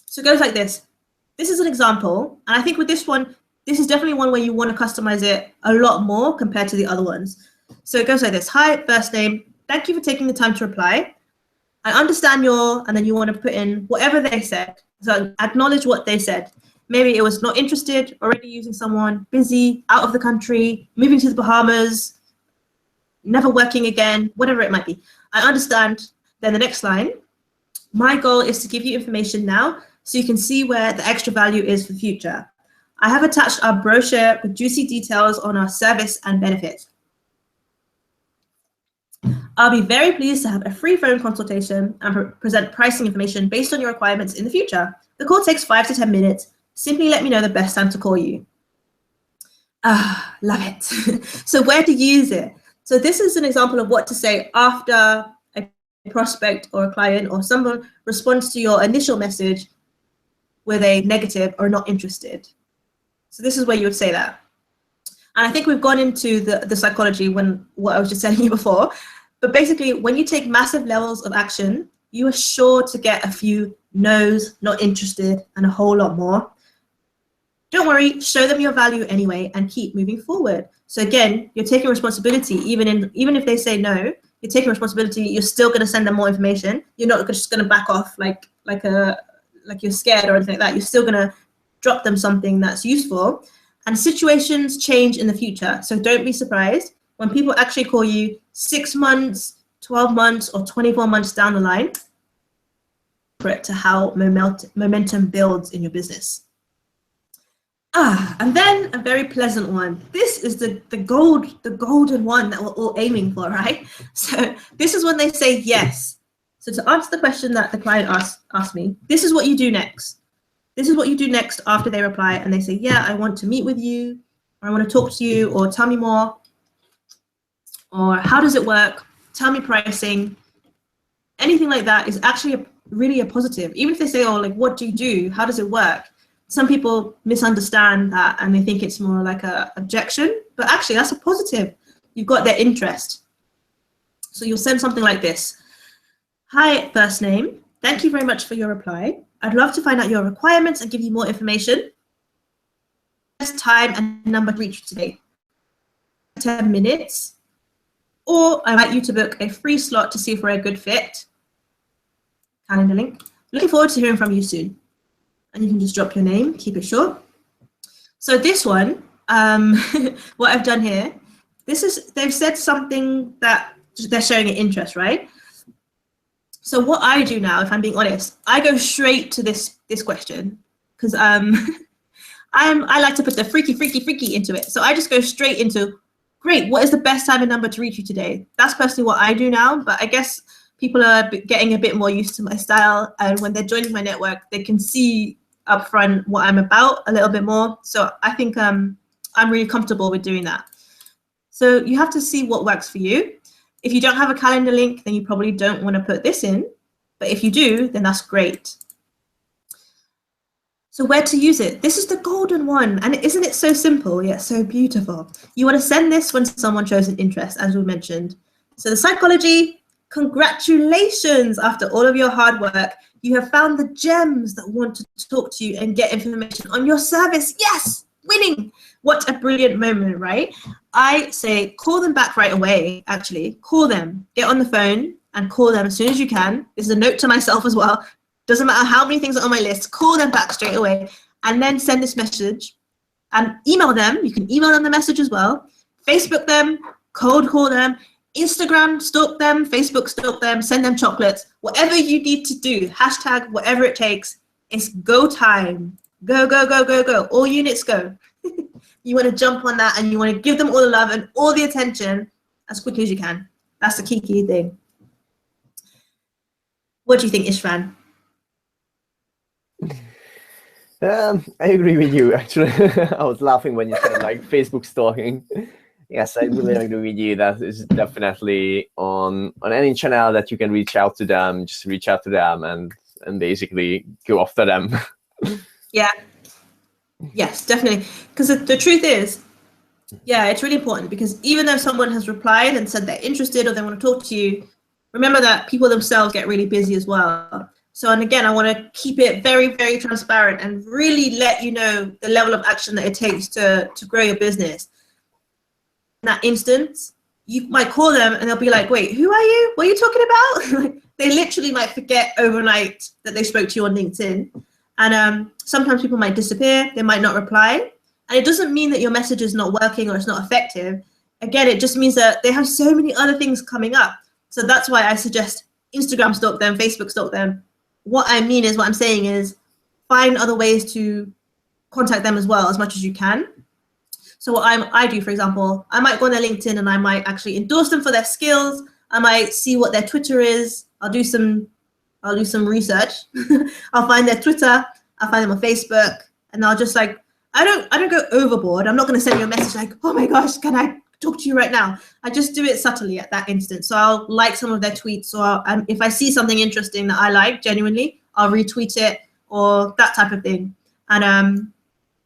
So it goes like this. This is an example. And I think with this one, this is definitely one where you want to customize it a lot more compared to the other ones. So it goes like this. Hi, first name. Thank you for taking the time to reply. I understand and then you want to put in whatever they said. So acknowledge what they said. Maybe it was not interested, already using someone, busy, out of the country, moving to the Bahamas, never working again, whatever it might be. I understand. Then the next line. My goal is to give you information now so you can see where the extra value is for the future. I have attached our brochure with juicy details on our service and benefits. I'll be very pleased to have a free phone consultation and present pricing information based on your requirements in the future. The call takes 5 to 10 minutes. Simply let me know the best time to call you. Love it. So where to use it? So this is an example of what to say after a prospect or a client or someone responds to your initial message with a negative or not interested. So this is where you would say that. And I think we've gone into the psychology what I was just telling you before. But basically, when you take massive levels of action, you are sure to get a few no's, not interested, and a whole lot more. Don't worry, show them your value anyway and keep moving forward. So again, you're taking responsibility. Even if they say no, you're taking responsibility. You're still going to send them more information. You're not just going to back off like you're scared or anything like that. You're still going to drop them something that's useful. And situations change in the future. So don't be surprised when people actually call you 6 months, 12 months, or 24 months down the line to how momentum builds in your business. And then a very pleasant one. This is the golden one that we're all aiming for, right? So this is when they say yes. So to answer the question that the client asked me, this is what you do next. This is what you do next after they reply and they say, yeah, I want to meet with you, or I want to talk to you, or tell me more, or how does it work? Tell me pricing. Anything like that is actually really a positive. Even if they say, oh, like, what do you do? How does it work? Some people misunderstand that and they think it's more like a objection, but actually that's a positive. You've got their interest. So you'll send something like this. Hi, first name. Thank you very much for your reply. I'd love to find out your requirements and give you more information. Best time and number to reach you today. 10 minutes. Or I invite you to book a free slot to see if we're a good fit. Calendar link. Looking forward to hearing from you soon. And you can just drop your name, keep it short. So this one, what I've done here, they've said something that they're showing an interest, right? So what I do now, if I'm being honest, I go straight to this question because I like to put the freaky into it. So I just go straight into, great, what is the best time and number to reach you today? That's personally what I do now, but I guess people are getting a bit more used to my style, and when they're joining my network, they can see upfront what I'm about a little bit more. So I think I'm really comfortable with doing that. So you have to see what works for you. If you don't have a calendar link, then you probably don't want to put this in. But if you do, then that's great. So where to use it? This is the golden one. And isn't it so simple yet so beautiful? You want to send this when someone shows an interest, as we mentioned. So the psychology, congratulations. After all of your hard work, you have found the gems that want to talk to you and get information on your service. Yes, winning. What a brilliant moment, right? I say call them back right away, actually. Call them. Get on the phone and call them as soon as you can. This is a note to myself as well. Doesn't matter how many things are on my list. Call them back straight away and then send this message and email them. You can email them the message as well. Facebook them, cold call them, Instagram stalk them, Facebook stalk them, send them chocolates. Whatever you need to do, hashtag whatever it takes. It's go time. Go, go, go, go, go. All units go. You want to jump on that and you want to give them all the love and all the attention as quickly as you can. That's the key thing. What do you think, Ishvan? I agree with you, actually. I was laughing when you said like Facebook stalking. Yes, I really agree with you. That is definitely on any channel that you can reach out to them, just reach out to them and basically go after them. Yeah. Yes, definitely. Because the truth is, yeah, it's really important because even though someone has replied and said they're interested or they want to talk to you, remember that people themselves get really busy as well. So, and again, I want to keep it very, very transparent and really let you know the level of action that it takes to grow your business. In that instance, you might call them and they'll be like, wait, who are you? What are you talking about? They literally might forget overnight that they spoke to you on LinkedIn. And sometimes people might disappear, they might not reply. And it doesn't mean that your message is not working or it's not effective. Again, it just means that they have so many other things coming up. So that's why I suggest Instagram stalk them, Facebook stalk them. What I'm saying is find other ways to contact them as well as much as you can. So what I do, for example, I might go on their LinkedIn and I might actually endorse them for their skills. I might see what their Twitter is. I'll do some research. I'll find their Twitter. I'll find them on Facebook, and I'll just like, I don't go overboard. I'm not going to send you a message like, oh my gosh, can I talk to you right now? I just do it subtly at that instant. So I'll like some of their tweets, or if I see something interesting that I like genuinely, I'll retweet it or that type of thing. And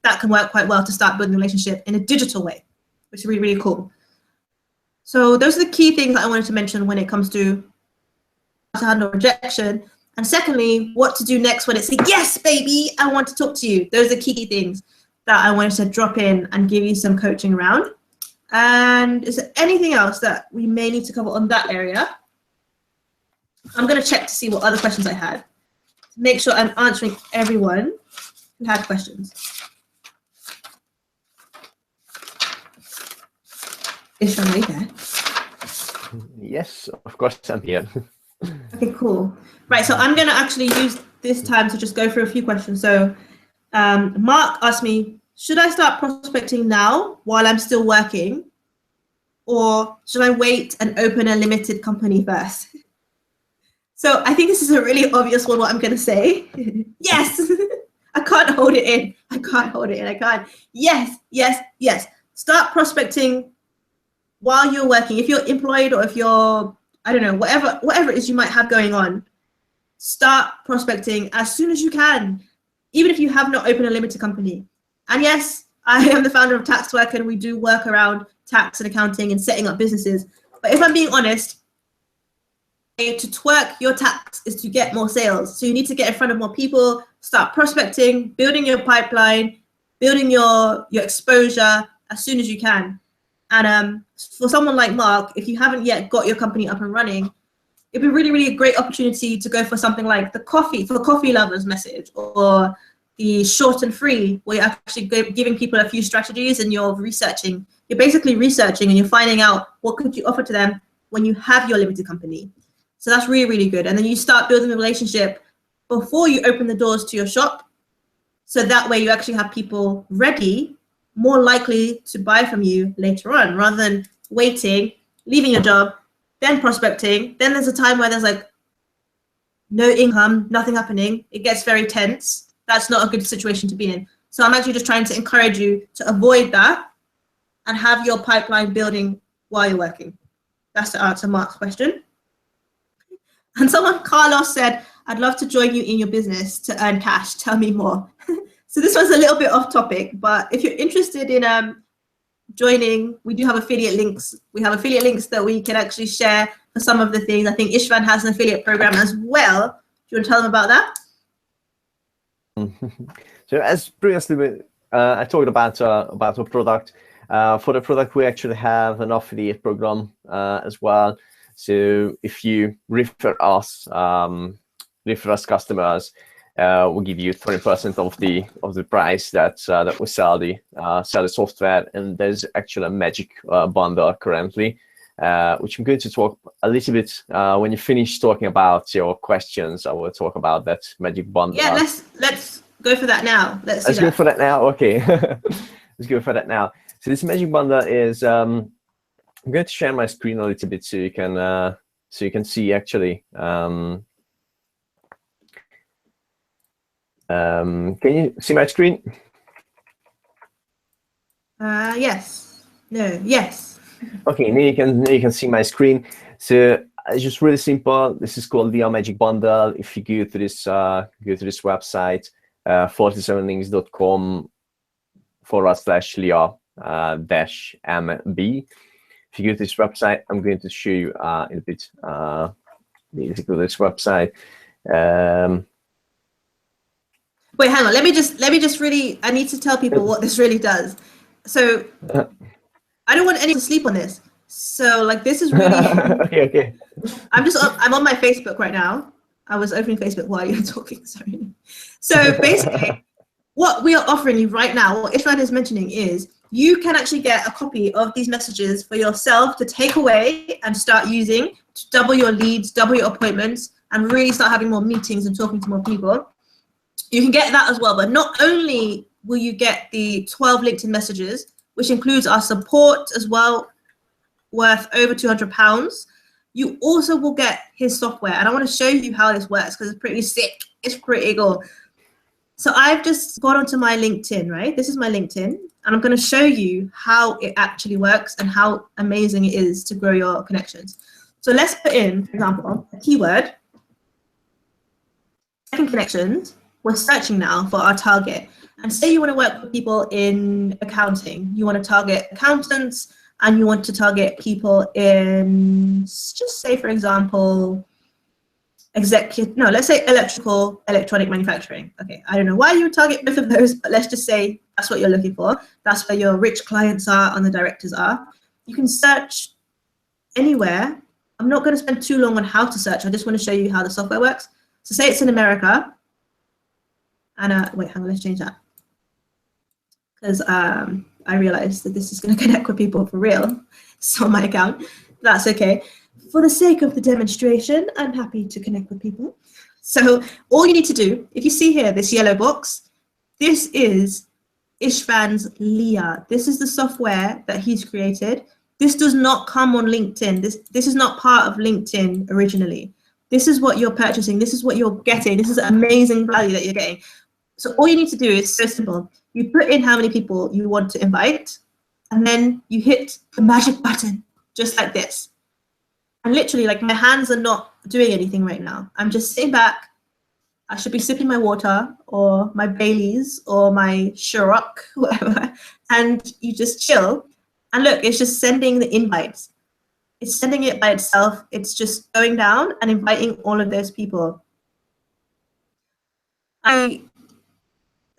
that can work quite well to start building a relationship in a digital way, which is really, really cool. So those are the key things that I wanted to mention when it comes to how to handle rejection. And secondly, what to do next when it's like, yes, baby, I want to talk to you. Those are key things that I wanted to drop in and give you some coaching around. And is there anything else that we may need to cover on that area? I'm going to check to see what other questions I had to make sure I'm answering everyone. who had questions? Isham, are you there? Yes, of course I'm here. Okay, cool. Right, so I'm going to actually use this time to just go through a few questions. So Mark asked me, should I start prospecting now while I'm still working? Or should I wait and open a limited company first? So I think this is a really obvious one, what I'm going to say. Yes, I can't hold it in. I can't hold it in. I can't. Yes, yes, yes. Start prospecting while you're working. If you're employed or if you're, I don't know, whatever it is you might have going on, start prospecting as soon as you can, even if you have not opened a limited company. And yes, I am the founder of Taxwork, and we do work around tax and accounting and setting up businesses. But if I'm being honest, to twerk your tax is to get more sales. So you need to get in front of more people, start prospecting, building your pipeline, building your exposure as soon as you can. And for someone like Mark, if you haven't yet got your company up and running, it'd be really, really a great opportunity to go for something like the coffee lovers message, or the short and free, where you're actually giving people a few strategies and you're researching. You're basically researching and you're finding out what could you offer to them when you have your limited company. So that's really, really good. And then you start building a relationship before you open the doors to your shop. So that way you actually have people ready, more likely to buy from you later on, rather than waiting, leaving your job, then prospecting. Then there's a time where there's like no income, nothing happening. It gets very tense. That's not a good situation to be in. So I'm actually just trying to encourage you to avoid that and have your pipeline building while you're working. That's to answer Mark's question. And someone, Carlos, said, I'd love to join you in your business to earn cash. Tell me more. So this was a little bit off topic, but if you're interested in joining, we do have affiliate links. We have affiliate links that we can actually share for some of the things. I think Ishvan has an affiliate program as well. Do you want to tell them about that? So as previously I talked about a product. For the product, we actually have an affiliate program as well. So if you refer us customers, we'll give you 20% of the price that we sell the software. And there's actually a magic bundle currently, which I'm going to talk a little bit when you finish talking about your questions. I will talk about that magic bundle. Yeah, let's go for that now. Let's go for that now. Okay, let's go for that now. So this magic bundle is. I'm going to share my screen a little bit so you can see actually. Can you see my screen? Yes. No. Yes. Okay. Now you can see my screen. So it's just really simple. This is called the Magic Bundle. If you go to this website, 47links.com/Leo-MB. If you go to this website, I'm going to show you in a bit basically this website. Wait, hang on. Let me just really. I need to tell people what this really does. So I don't want anyone to sleep on this. So like this is really. Okay. I'm on my Facebook right now. I was opening Facebook while you were talking. Sorry. So basically, what we are offering you right now, what Ishvan is mentioning, is you can actually get a copy of these messages for yourself to take away and start using to double your leads, double your appointments, and really start having more meetings and talking to more people. You can get that as well, but not only will you get the 12 LinkedIn messages, which includes our support as well, worth over £200, you also will get his software. And I want to show you how this works because it's pretty sick. It's pretty cool. So I've just gone onto my LinkedIn, right? This is my LinkedIn, and I'm going to show you how it actually works and how amazing it is to grow your connections. So let's put in, for example, a keyword, second connections. We're searching now for our target. And say you want to work with people in accounting. You want to target accountants, and you want to target people in, just say, for example, let's say electronic manufacturing. Okay, I don't know why you would target both of those, but let's just say that's what you're looking for. That's where your rich clients are and the directors are. You can search anywhere. I'm not going to spend too long on how to search. I just want to show you how the software works. So say it's in America. And wait, hang on, let's change that. Because I realized that this is going to connect with people for real. It's on my account. That's okay. For the sake of the demonstration, I'm happy to connect with people. So all you need to do, if you see here, this yellow box, this is Ishvan's Leah. This is the software that he's created. This does not come on LinkedIn. This is not part of LinkedIn originally. This is what you're purchasing. This is what you're getting. This is amazing value that you're getting. So all you need to do is so simple. You put in how many people you want to invite, and then you hit the magic button, just like this. And literally, like, my hands are not doing anything right now. I'm just sitting back. I should be sipping my water or my Baileys or my Ciroc, whatever, and you just chill. And look, it's just sending the invites. It's sending it by itself. It's just going down and inviting all of those people. A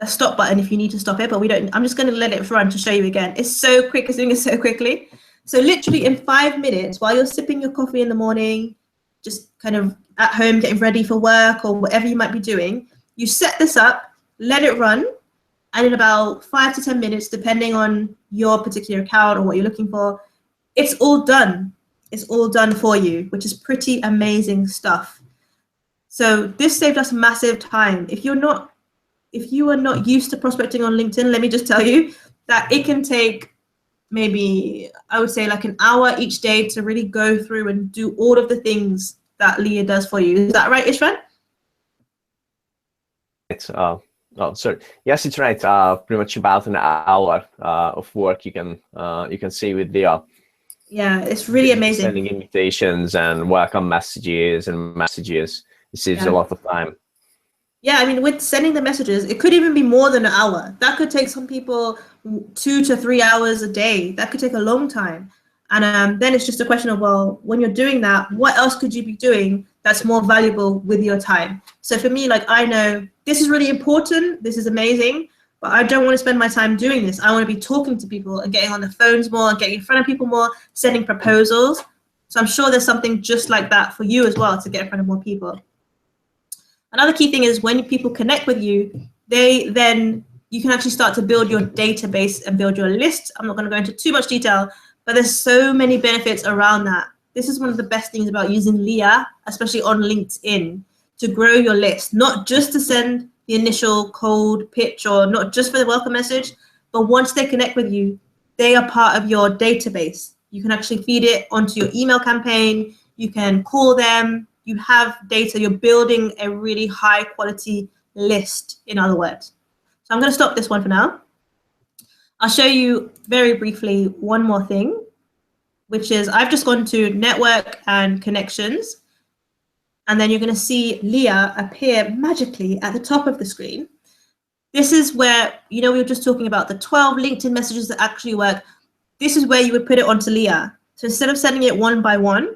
stop button if you need to stop it, but we don't. I'm just going to let it run to show you again. It's so quick. It's doing it so quickly. So literally in 5 minutes, while you're sipping your coffee in the morning, just kind of at home getting ready for work or whatever you might be doing, you set this up, let it run, and in about 5 to 10 minutes, depending on your particular account or what you're looking for, it's all done. It's all done for you, which is pretty amazing stuff. So this saved us massive time. If you are not used to prospecting on LinkedIn, let me just tell you that it can take maybe, I would say, like an hour each day to really go through and do all of the things that Leah does for you. Is that right, Ishvan? It's oh, sorry. Yes, it's right. Pretty much about an hour of work you can see with Leah. Yeah, it's really amazing. Sending invitations and welcome messages and messages. It saves a lot of time. Yeah, I mean, with sending the messages, it could even be more than an hour. That could take some people 2 to 3 hours a day. That could take a long time. And then it's just a question of, well, when you're doing that, what else could you be doing that's more valuable with your time? So for me, like, I know this is really important. This is amazing. But I don't want to spend my time doing this. I want to be talking to people and getting on the phones more and getting in front of people more, sending proposals. So I'm sure there's something just like that for you as well to get in front of more people. Another key thing is when people connect with you, then you can actually start to build your database and build your list. I'm not going to go into too much detail, but there's so many benefits around that. This is one of the best things about using Leah, especially on LinkedIn, to grow your list, not just to send the initial cold pitch or not just for the welcome message, but once they connect with you, they are part of your database. You can actually feed it onto your email campaign. You can call them. You have data. You're building a really high quality list, in other words. So I'm going to stop this one for now. I'll show you very briefly one more thing, which is I've just gone to network and connections. And then you're going to see Leah appear magically at the top of the screen. This is where, we were just talking about the 12 LinkedIn messages that actually work. This is where you would put it onto Leah. So instead of sending it one by one,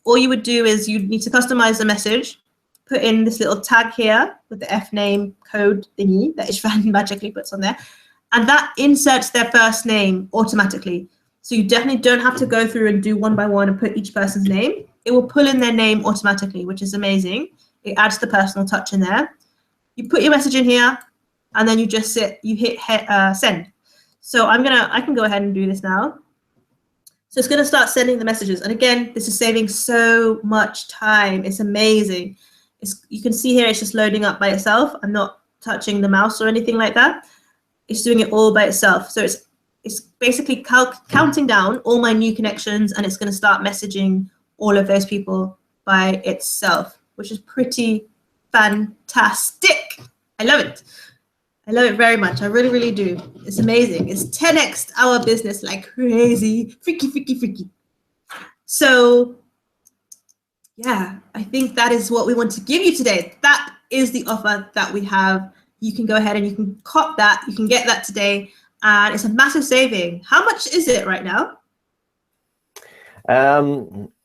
all you would do is you need to customize the message, put in this little tag here with the F name code thingy that Ishvan magically puts on there. And that inserts their first name automatically. So you definitely don't have to go through and do one by one and put each person's name. It will pull in their name automatically, which is amazing. It adds the personal touch in there. You put your message in here, and then you just hit send. So I can go ahead and do this now. So it's going to start sending the messages. And again, this is saving so much time. It's amazing. You can see here, it's just loading up by itself. I'm not touching the mouse or anything like that. It's doing it all by itself. So it's basically counting down all my new connections, and it's going to start messaging all of those people by itself, which is pretty fantastic. I love it. I love it very much. I really, really do. It's amazing. It's 10x our business like crazy. Freaky, freaky, freaky. So yeah, I think that is what we want to give you today. That is the offer that we have. You can go ahead and you can cop that. You can get that today. And it's a massive saving. How much is it right now?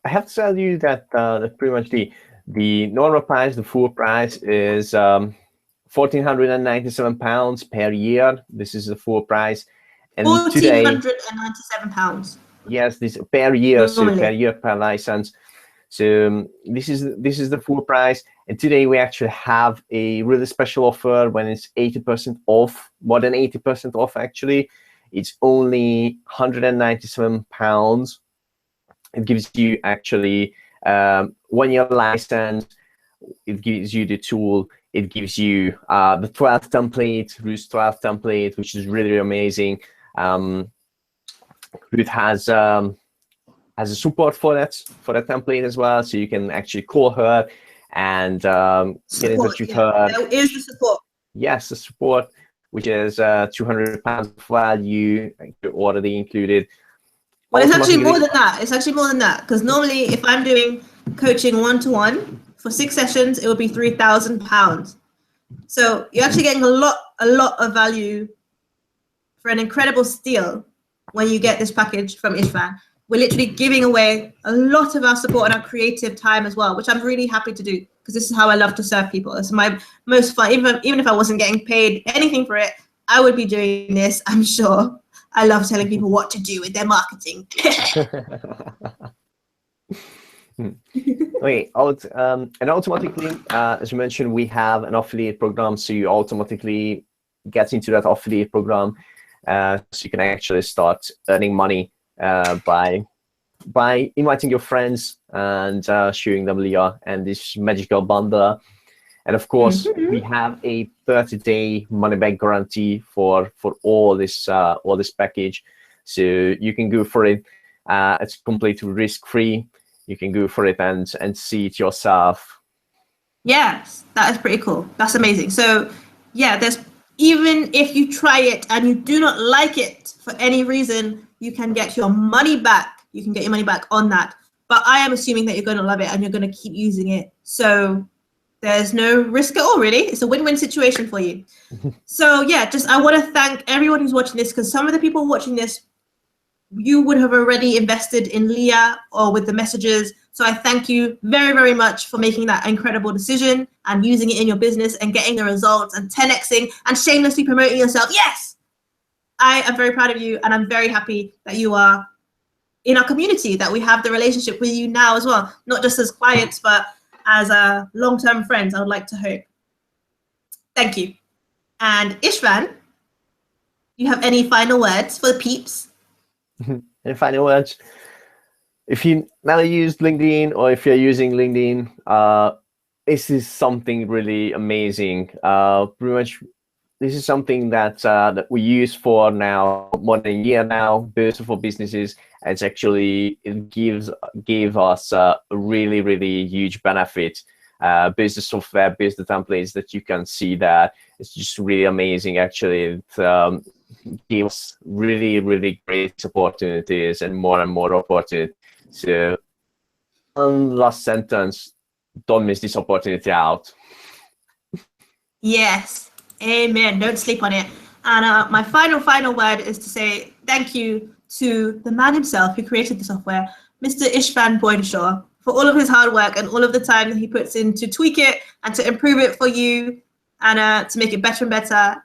I have to tell you that pretty much the normal price, the full price is £1,497 per year. This is the full price. And today, £1,497. yes, this per year, so per year per license. So this is the full price. And today we actually have a really special offer when it's 80% off, more than 80% off actually. It's only £197. It gives you actually 1 year license. It gives you the tool. It gives you the 12 template, Ruth 12 template, which is really amazing. Ruth has a support for that template as well, so you can actually call her and get in touch with her. There is the support. Yes, the support, which is £200 of value already included. Well, it's actually more than that. It's actually more than that, because normally if I'm doing coaching one-to-one for 6 sessions, it would be £3,000. So you're actually getting a lot of value for an incredible steal when you get this package from Ishvan. We're literally giving away a lot of our support and our creative time as well, which I'm really happy to do, because this is how I love to serve people. It's my most fun. Even if I wasn't getting paid anything for it, I would be doing this, I'm sure. I love telling people what to do with their marketing. Okay, and automatically, as you mentioned, we have an affiliate program, so you automatically get into that affiliate program, so you can actually start earning money by inviting your friends and showing them Leah and this magical bundle. And of course, we have a 30-day money-back guarantee for all this package, so you can go for it. It's completely risk-free. You can go for it and see it yourself. Yes, that is pretty cool. That's amazing. So yeah, even if you try it and you do not like it for any reason, you can get your money back. You can get your money back on that. But I am assuming that you're going to love it and you're going to keep using it. So there's no risk at all, really. It's a win-win situation for you. So yeah, I want to thank everyone who's watching this, because some of the people watching this, you would have already invested in Leah or with the messages. So I thank you very, very much for making that incredible decision and using it in your business and getting the results and 10xing and shamelessly promoting yourself. Yes, I am very proud of you, and I'm very happy that you are in our community, that we have the relationship with you now as well, not just as clients, but as long-term friends, I would like to hope. Thank you. And Ishvan, you have any final words for the peeps? Any final words? If you never used LinkedIn, or if you're using LinkedIn, this is something really amazing. Pretty much, this is something that we use for now more than a year now, both for businesses. It's actually, it gave us a really, really huge benefit. Business software, business templates that you can see that. It's just really amazing. Actually, it gives really, really great opportunities and more opportunities. So, one last sentence: don't miss this opportunity out. Yes, amen. Don't sleep on it. And my final word is to say thank you to the man himself who created the software, Mr. Ishvan Boynshaw, for all of his hard work and all of the time that he puts in to tweak it and to improve it for you, and to make it better and better.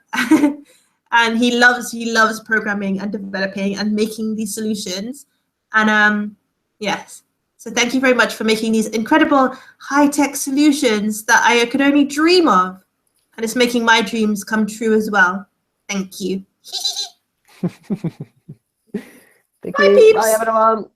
And he loves programming and developing and making these solutions. And yes, so thank you very much for making these incredible high-tech solutions that I could only dream of. And it's making my dreams come true as well. Thank you. Thank Bye, you. peeps. Bye, everyone.